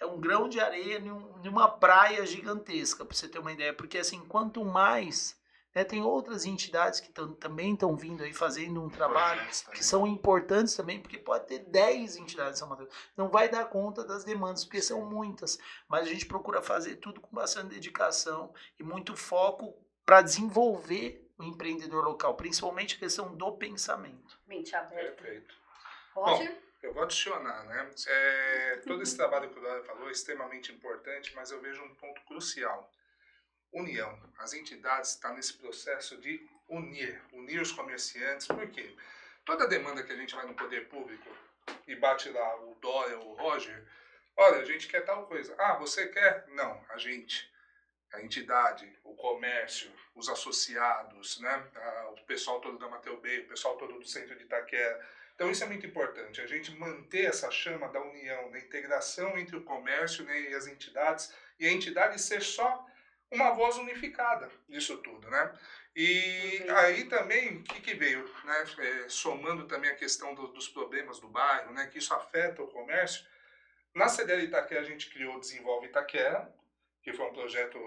[SPEAKER 3] é um grão de areia em uma praia gigantesca, para você ter uma ideia, porque assim, quanto mais, tem outras entidades que também estão vindo aí fazendo um trabalho que são importantes também, porque pode ter 10 entidades em São Mateus, não vai dar conta das demandas, porque são muitas, mas a gente procura fazer tudo com bastante dedicação e muito foco para desenvolver o empreendedor local, principalmente a questão do pensamento.
[SPEAKER 1] Mente aberta.
[SPEAKER 2] Perfeito.
[SPEAKER 1] Roger?
[SPEAKER 2] Bom, eu vou adicionar, né? Todo esse trabalho que o Dória falou é extremamente importante, mas eu vejo um ponto crucial. União. As entidades estão nesse processo de unir os comerciantes. Por quê? Toda demanda que a gente vai no poder público e bate lá o Dória ou o Roger, olha, a gente quer tal coisa. Ah, você quer? Não, a entidade, o comércio, os associados, né? O pessoal todo da Mateu Bay, o pessoal todo do centro de Itaquera. Então isso é muito importante, a gente manter essa chama da união, da integração entre o comércio, né, e as entidades, e a entidade ser só uma voz unificada disso tudo, né? E aí também, o que veio, né? Somando também a questão dos problemas do bairro, né, que isso afeta o comércio, na CDL Itaquera a gente criou o Desenvolve Itaquera, que foi um projeto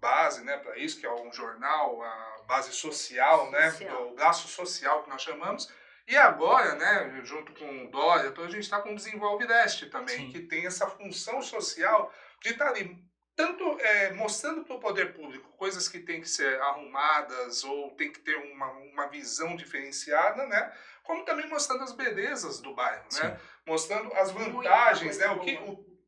[SPEAKER 2] base, né, para isso, que é um jornal, a base social, né, o braço social que nós chamamos. E agora, né, junto com o Dória, a gente está com o Desenvolve Leste também, sim, que tem essa função social de estar ali, tanto mostrando para o poder público coisas que têm que ser arrumadas ou tem que ter uma visão diferenciada, né, como também mostrando as belezas do bairro, né, mostrando as vantagens, né,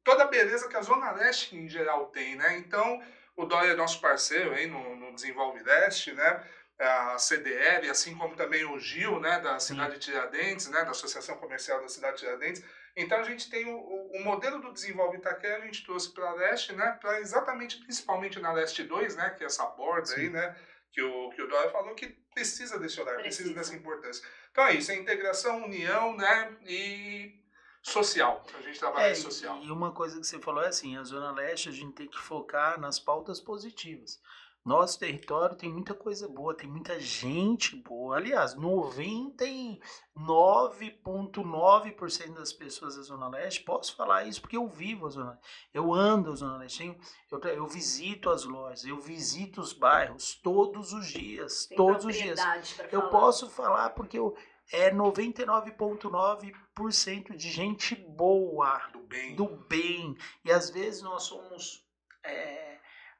[SPEAKER 2] toda a beleza que a Zona Leste em geral tem, né. Então, o Dória é nosso parceiro aí no Desenvolve Leste, né. a CDL, assim como também o GIL, né, da cidade de Tiradentes, né, da Associação Comercial da cidade de Tiradentes. Então a gente tem o modelo do Desenvolve Itaquera, a gente trouxe para a Leste, né, para exatamente, principalmente na Leste 2, né, que é essa borda aí, né, que o Dória falou que precisa desse horário, precisa dessa importância. Então é isso, é integração, união, né, e social, a gente trabalha social.
[SPEAKER 3] E uma coisa que você falou é assim, a Zona Leste a gente tem que focar nas pautas positivas. Nosso território tem muita coisa boa, tem muita gente boa. Aliás, 99,9% das pessoas da Zona Leste, posso falar isso porque eu vivo a Zona Leste. Eu ando a Zona Leste, eu visito as lojas, eu visito os bairros todos os dias.
[SPEAKER 1] Tem
[SPEAKER 3] todos os dias. Eu posso falar porque é 99,9% de gente boa, do bem. E às vezes nós somos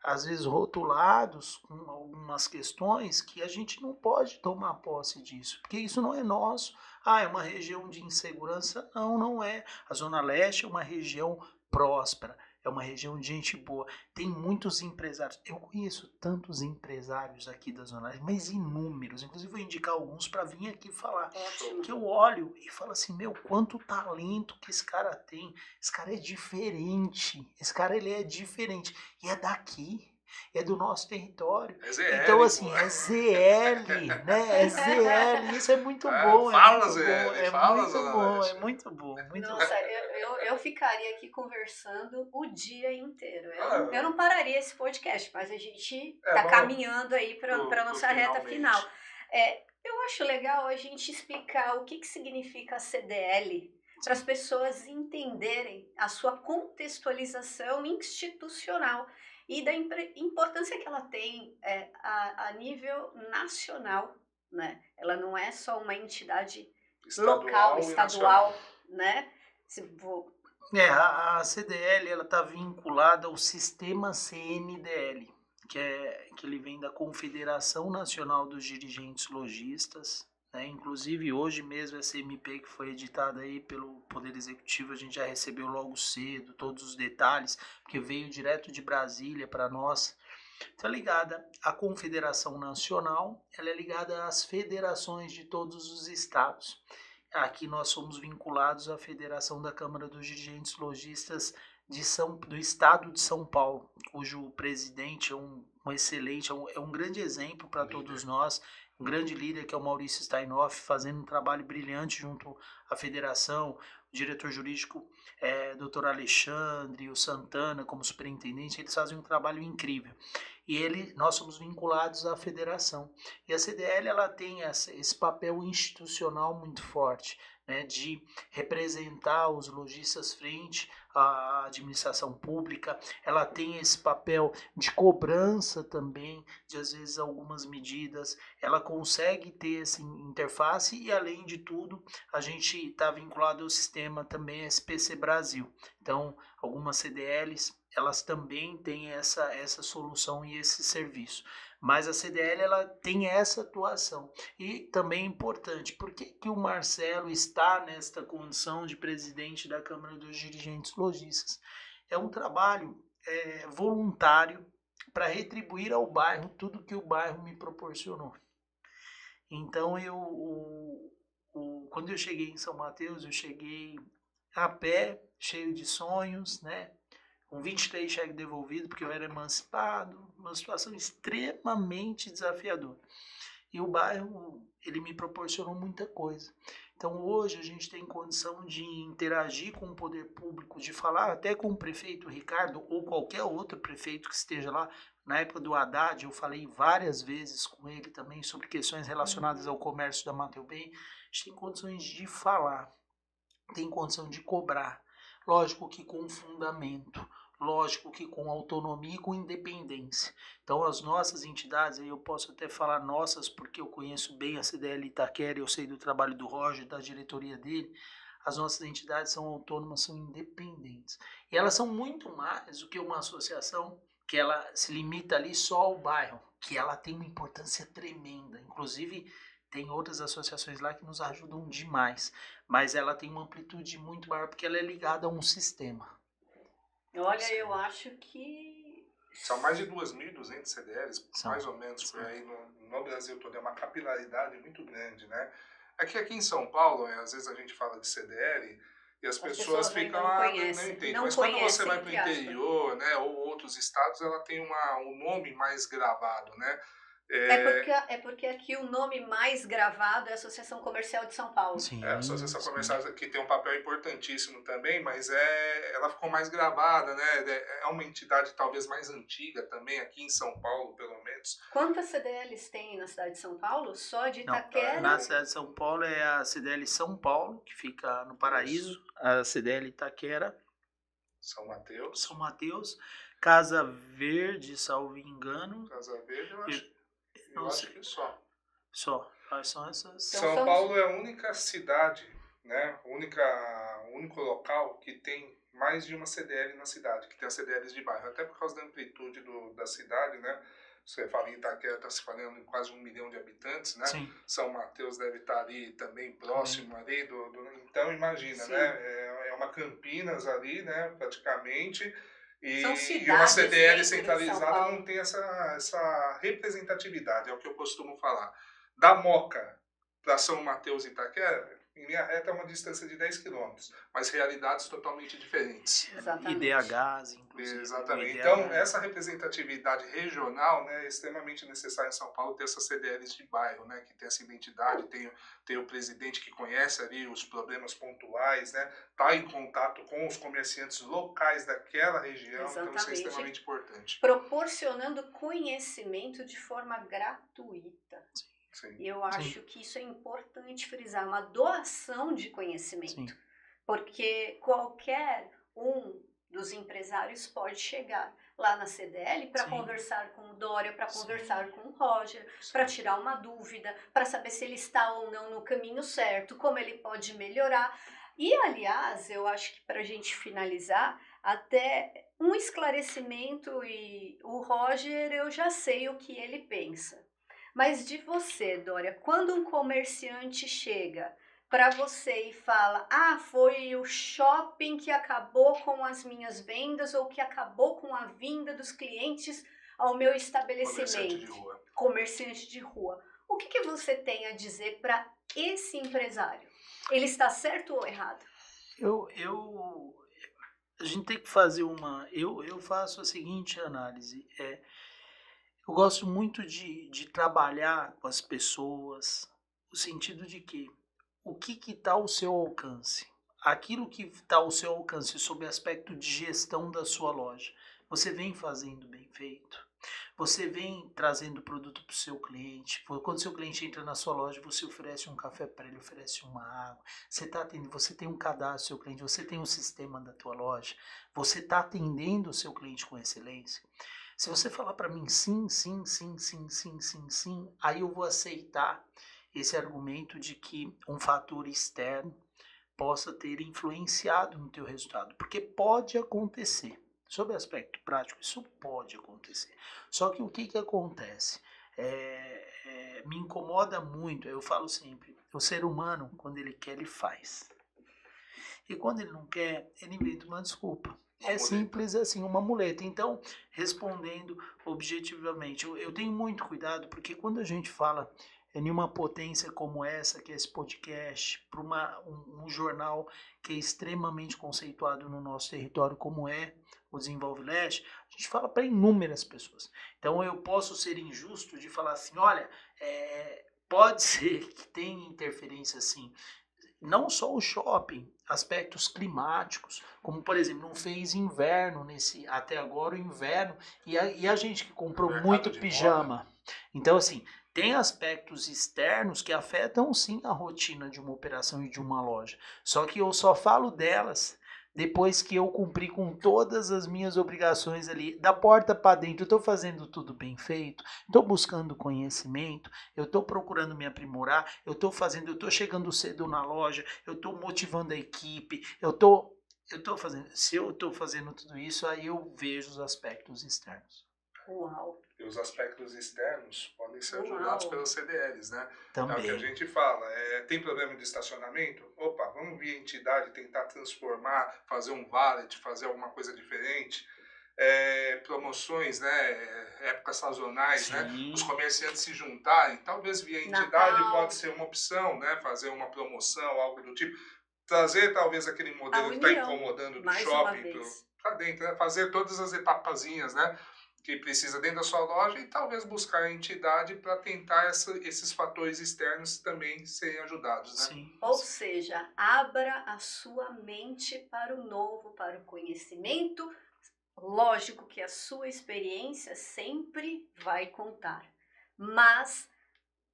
[SPEAKER 3] às vezes rotulados com algumas questões que a gente não pode tomar posse disso, porque isso não é nosso. É uma região de insegurança? Não, não é. A Zona Leste é uma região próspera, é uma região de gente boa. Tem muitos empresários. Eu conheço tantos empresários aqui da Zona Leste, mas inúmeros. Inclusive vou indicar alguns para vir aqui falar.
[SPEAKER 1] Ótimo.
[SPEAKER 3] Que eu olho e falo assim, meu, quanto talento que esse cara tem. Esse cara é diferente. Esse cara, ele é diferente. E é daqui. É do nosso território.
[SPEAKER 2] É ZL,
[SPEAKER 3] então, assim, é ZL, né? É ZL. Isso é muito bom.
[SPEAKER 2] Fala,
[SPEAKER 3] é muito
[SPEAKER 2] ZL.
[SPEAKER 3] bom,
[SPEAKER 2] Fala,
[SPEAKER 3] muito
[SPEAKER 2] Zona
[SPEAKER 3] bom,
[SPEAKER 2] Leste.
[SPEAKER 3] é muito bom. Muito
[SPEAKER 1] Nossa,
[SPEAKER 3] bom.
[SPEAKER 1] eu ficaria aqui conversando o dia inteiro. Eu não pararia esse podcast, mas a gente está caminhando aí para a nossa reta final. Eu acho legal a gente explicar o que significa a CDL para as pessoas entenderem a sua contextualização institucional e da importância que ela tem a nível nacional, né? Ela não é só uma entidade local, estadual, né?
[SPEAKER 3] A CDL ela está vinculada ao sistema CNDL, que ele vem da Confederação Nacional dos Dirigentes Lojistas. Inclusive hoje mesmo essa MP que foi editada aí pelo Poder Executivo, a gente já recebeu logo cedo todos os detalhes, porque veio direto de Brasília para nós. Está ligada à Confederação Nacional, ela é ligada às federações de todos os estados. Aqui nós somos vinculados à Federação da Câmara dos Dirigentes Lojistas do Estado de São Paulo, cujo presidente é um excelente, é um grande exemplo para todos nós, um grande líder que é o Maurício Steinoff, fazendo um trabalho brilhante junto à federação, o diretor jurídico Dr. Alexandre, o Santana como superintendente, eles fazem um trabalho incrível. E nós somos vinculados à federação. E a CDL ela tem esse papel institucional muito forte, né, de representar os lojistas frente à administração pública. Ela tem esse papel de cobrança também, de às vezes algumas medidas. Ela consegue ter essa interface e, além de tudo, a gente está vinculado ao sistema também SPC Brasil. Então, algumas CDLs elas também têm essa solução e esse serviço. Mas a CDL ela tem essa atuação. E também é importante, por que o Marcelo está nesta condição de presidente da Câmara dos Dirigentes Lojistas? É um trabalho voluntário para retribuir ao bairro tudo que o bairro me proporcionou. Então, quando eu cheguei em São Mateus, eu cheguei a pé, cheio de sonhos, né? Com 23 cheques devolvidos, porque eu era emancipado, uma situação extremamente desafiadora. E o bairro, ele me proporcionou muita coisa. Então hoje a gente tem condição de interagir com o poder público, de falar até com o prefeito Ricardo ou qualquer outro prefeito que esteja lá. Na época do Haddad, eu falei várias vezes com ele também sobre questões relacionadas ao comércio da Mateu Bem. A gente tem condições de falar, tem condição de cobrar. Lógico que com fundamento. Lógico que com autonomia e com independência. Então as nossas entidades, aí eu posso até falar nossas, porque eu conheço bem a CDL Itaquera, eu sei do trabalho do Roger, da diretoria dele. As nossas entidades são autônomas, são independentes. E elas são muito mais do que uma associação que ela se limita ali só ao bairro, que ela tem uma importância tremenda. Inclusive, tem outras associações lá que nos ajudam demais, mas ela tem uma amplitude muito maior porque ela é ligada a um sistema.
[SPEAKER 1] Olha, eu acho que
[SPEAKER 2] São mais de 2.200 CDLs,
[SPEAKER 3] São.
[SPEAKER 2] mais ou menos, por aí no Brasil todo. É uma capilaridade muito grande, né? Aqui em São Paulo, às vezes a gente fala de CDL e as pessoas ficam lá, não entendem. Mas quando você vai para o interior, né, ou outros estados, ela tem um nome mais gravado, né?
[SPEAKER 1] É porque aqui o nome mais gravado é a Associação Comercial de São Paulo.
[SPEAKER 3] Sim,
[SPEAKER 2] a Associação Comercial que tem um papel importantíssimo também, mas ela ficou mais gravada, né? É uma entidade talvez mais antiga também, aqui em São Paulo, pelo menos.
[SPEAKER 1] Quantas CDLs tem na cidade de São Paulo? Só de Itaquera?
[SPEAKER 3] Na cidade de São Paulo é a CDL São Paulo, que fica no Paraíso, a CDL Itaquera,
[SPEAKER 2] São
[SPEAKER 3] Mateus, Casa Verde, salvo engano.
[SPEAKER 2] Casa Verde, eu acho que só.
[SPEAKER 3] São essas.
[SPEAKER 2] São Paulo é a única cidade, né? O único local que tem mais de uma CDL na cidade, que tem as CDLs de bairro, até por causa da amplitude da cidade, né? Você fala em Itaquera, está se falando em quase 1 milhão de habitantes, né?
[SPEAKER 3] Sim.
[SPEAKER 2] São Mateus deve estar ali também próximo ali então imagina, né? É uma Campinas ali, né? Praticamente. E uma CDL centralizada não tem essa representatividade, é o que eu costumo falar. Da Moca para São Mateus e Itaquera, em linha reta é uma distância de 10 quilômetros, mas realidades totalmente diferentes.
[SPEAKER 3] Exatamente. IDHs, inclusive.
[SPEAKER 2] Exatamente. Então, essa representatividade regional, né, é extremamente necessária em São Paulo ter essas CDLs de bairro, né, que tem essa identidade, tem o presidente que conhece ali os problemas pontuais, né, tá em contato com os comerciantes locais daquela região,
[SPEAKER 1] exatamente.
[SPEAKER 2] Então isso é extremamente importante.
[SPEAKER 1] Proporcionando conhecimento de forma gratuita.
[SPEAKER 2] Sim.
[SPEAKER 1] E eu acho que isso é importante frisar, uma doação de conhecimento. Sim. Porque qualquer um dos empresários pode chegar lá na CDL para conversar com o Dória, para conversar com o Roger, para tirar uma dúvida, para saber se ele está ou não no caminho certo, como ele pode melhorar. E, aliás, eu acho que para a gente finalizar, até um esclarecimento, e o Roger, eu já sei o que ele pensa. Mas de você, Dória, quando um comerciante chega para você e fala, foi o shopping que acabou com as minhas vendas ou que acabou com a vinda dos clientes ao meu estabelecimento. Comerciante de rua. O que você tem a dizer para esse empresário? Ele está certo ou errado?
[SPEAKER 3] A gente tem que fazer eu faço a seguinte análise. Eu gosto muito de trabalhar com as pessoas, no sentido de que o que está ao seu alcance? Aquilo que está ao seu alcance sob o aspecto de gestão da sua loja, você vem fazendo bem feito? Você vem trazendo produto para o seu cliente? Quando o seu cliente entra na sua loja, você oferece um café para ele, oferece uma água. Você tem um cadastro do seu cliente, você tem um sistema da tua loja, você está atendendo o seu cliente com excelência? Se você falar para mim sim, aí eu vou aceitar esse argumento de que um fator externo possa ter influenciado no teu resultado. Porque pode acontecer. Sob o aspecto prático, isso pode acontecer. Só que o que acontece? Me incomoda muito, eu falo sempre, o ser humano, quando ele quer, ele faz. E quando ele não quer, ele inventa uma desculpa. É simples assim, uma muleta. Então, respondendo objetivamente, eu tenho muito cuidado, porque quando a gente fala em uma potência como essa, que é esse podcast, para um jornal que é extremamente conceituado no nosso território, como é o Desenvolve Leste, a gente fala para inúmeras pessoas. Então, eu posso ser injusto de falar assim, olha, pode ser que tenha interferência assim, não só o shopping, aspectos climáticos, como por exemplo, não fez inverno até agora o inverno, e a gente que comprou muito pijama. Então assim, tem aspectos externos que afetam sim a rotina de uma operação e de uma loja. Só que eu só falo delas depois que eu cumpri com todas as minhas obrigações ali, da porta para dentro. Eu estou fazendo tudo bem feito, estou buscando conhecimento, eu estou procurando me aprimorar, eu estou chegando cedo na loja, eu estou motivando a equipe, eu estou fazendo. Se eu estou fazendo tudo isso, aí eu vejo os aspectos externos.
[SPEAKER 1] Uau!
[SPEAKER 2] E os aspectos externos podem ser ajudados pelos CDLs, né?
[SPEAKER 3] Também.
[SPEAKER 2] É o que a gente fala. Tem problema de estacionamento? Opa, vamos via entidade tentar transformar, fazer um valet, fazer alguma coisa diferente. promoções, né, épocas sazonais, né,
[SPEAKER 3] Sim.
[SPEAKER 2] os comerciantes se juntarem, talvez via entidade
[SPEAKER 1] Natal.
[SPEAKER 2] pode ser uma opção, né, fazer uma promoção, algo do tipo, trazer talvez aquele modelo
[SPEAKER 1] A
[SPEAKER 2] que está
[SPEAKER 1] união,
[SPEAKER 2] incomodando do
[SPEAKER 1] mais uma
[SPEAKER 2] shopping
[SPEAKER 1] vez.
[SPEAKER 2] para dentro, né, fazer todas as etapazinhas, né, que precisa dentro da sua loja e talvez buscar a entidade para tentar esses fatores externos também serem ajudados, né?
[SPEAKER 3] Sim.
[SPEAKER 1] Ou seja, abra a sua mente para o novo, para o conhecimento. Lógico que a sua experiência sempre vai contar, mas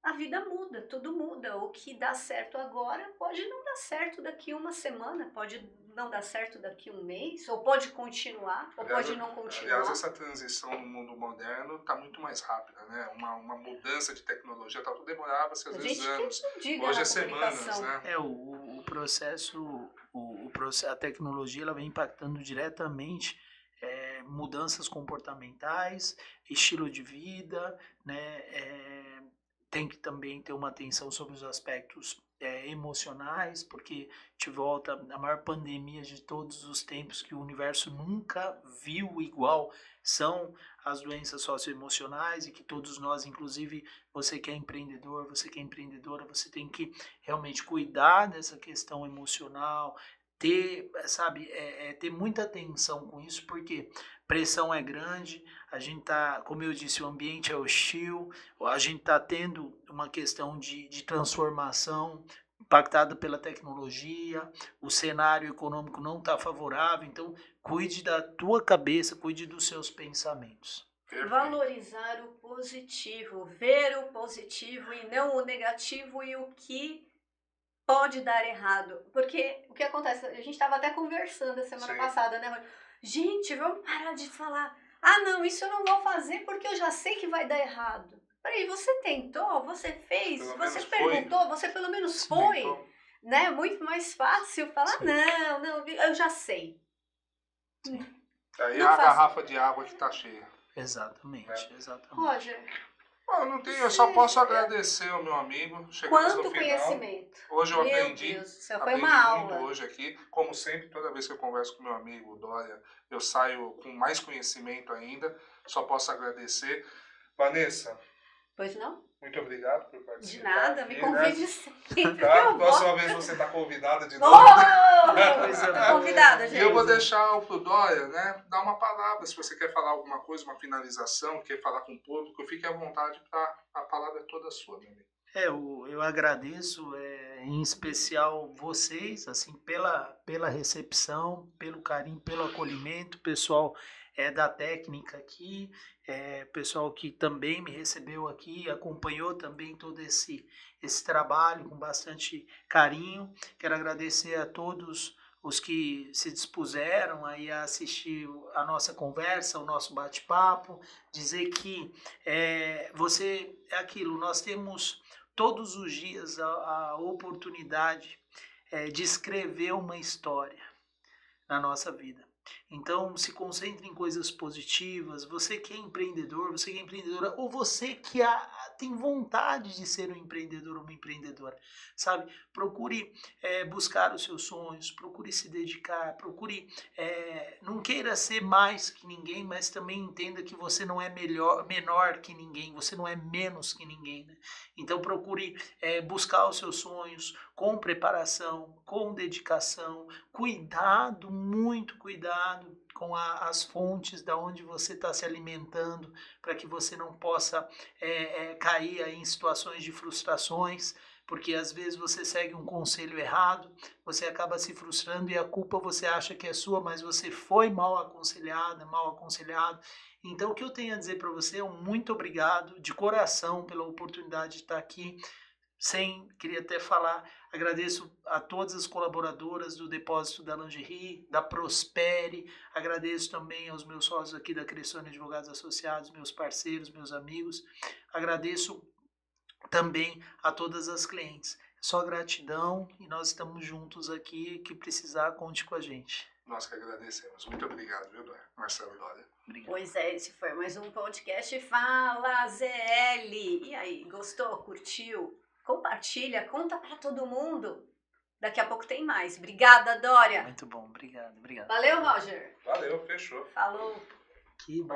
[SPEAKER 1] a vida muda, tudo muda. O que dá certo agora pode não dar certo daqui uma semana, pode não dar certo daqui um mês, ou pode continuar, ou pode não continuar.
[SPEAKER 2] Aliás, essa transição no mundo moderno está muito mais rápida, né? Uma mudança de tecnologia, tá, demorava-se às vezes anos. Hoje é semanas, né?
[SPEAKER 3] O processo, a tecnologia ela vem impactando diretamente mudanças comportamentais, estilo de vida, né? Tem que também ter uma atenção sobre os aspectos emocionais, porque te volta a maior pandemia de todos os tempos que o universo nunca viu igual, são as doenças socioemocionais e que todos nós, inclusive você que é empreendedor, você que é empreendedora, você tem que realmente cuidar dessa questão emocional, ter, sabe, ter muita atenção com isso, porque pressão é grande, a gente tá, como eu disse, o ambiente é hostil, a gente está tendo uma questão de transformação impactada pela tecnologia, o cenário econômico não está favorável, então cuide da tua cabeça, cuide dos seus pensamentos.
[SPEAKER 1] Valorizar o positivo, ver o positivo e não o negativo e o que pode dar errado. Porque o que acontece, a gente estava até conversando a semana passada, né? Gente, vamos parar de falar, não, isso eu não vou fazer porque eu já sei que vai dar errado. Peraí, você tentou, você fez, você perguntou, você pelo menos foi, né? Muito mais fácil falar, não, eu já sei.
[SPEAKER 2] Aí a garrafa de água que tá cheia.
[SPEAKER 3] Exatamente, exatamente.
[SPEAKER 1] Roger,
[SPEAKER 2] eu só posso agradecer ao meu amigo. Chegamos no final.
[SPEAKER 1] Conhecimento.
[SPEAKER 2] Hoje eu aprendi.
[SPEAKER 1] Deus, isso foi uma aula.
[SPEAKER 2] Muito hoje aqui. Como sempre, toda vez que eu converso com meu amigo Dória, eu saio com mais conhecimento ainda. Só posso agradecer. Vanessa.
[SPEAKER 1] Pois não?
[SPEAKER 2] Muito obrigado por participar.
[SPEAKER 1] De nada, me convide sempre.
[SPEAKER 2] Tá? Próxima vez você está convidada de novo.
[SPEAKER 1] Tá convidada, gente.
[SPEAKER 2] E eu vou deixar pro Dória, né, dar uma palavra. Se você quer falar alguma coisa, uma finalização, quer falar com o público, fique à vontade, a palavra é toda sua, meu amigo.
[SPEAKER 3] Eu agradeço em especial vocês, assim, pela recepção, pelo carinho, pelo acolhimento, pessoal da técnica aqui, pessoal que também me recebeu aqui, acompanhou também todo esse trabalho com bastante carinho. Quero agradecer a todos os que se dispuseram aí a assistir a nossa conversa, o nosso bate-papo, dizer que você é aquilo, nós temos todos os dias a oportunidade de escrever uma história na nossa vida. Então, se concentre em coisas positivas. Você que é empreendedor, você que é empreendedora, ou você que tem vontade de ser um empreendedor ou uma empreendedora, sabe? Procure buscar os seus sonhos, procure se dedicar, procure... não queira ser mais que ninguém, mas também entenda que você não é menor que ninguém, você não é menos que ninguém, né? Então, procure buscar os seus sonhos com preparação, com dedicação, cuidado, muito cuidado com as fontes da onde você está se alimentando, para que você não possa cair aí em situações de frustrações, porque às vezes você segue um conselho errado, você acaba se frustrando e a culpa você acha que é sua, mas você foi mal aconselhada, mal aconselhado. Então o que eu tenho a dizer para você é um muito obrigado de coração pela oportunidade de estar aqui. Queria até falar, agradeço a todas as colaboradoras do Depósito da Lingerie, da Prospere, agradeço também aos meus sócios aqui da Cressone Advogados Associados, meus parceiros, meus amigos, agradeço também a todas as clientes. Só gratidão e nós estamos juntos aqui, que precisar, conte com a gente.
[SPEAKER 2] Nós que agradecemos. Muito obrigado, viu, Marcelo Dória?
[SPEAKER 1] Obrigado. Pois esse foi mais um podcast Fala ZL. E aí, gostou? Curtiu? Compartilha, conta pra todo mundo. Daqui a pouco tem mais. Obrigada, Dória.
[SPEAKER 3] Muito bom, obrigado.
[SPEAKER 1] Valeu, Roger.
[SPEAKER 2] Valeu, fechou.
[SPEAKER 1] Falou.
[SPEAKER 3] Que
[SPEAKER 2] Ótimo.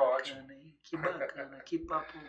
[SPEAKER 3] bacana, hein? Que bacana, que papo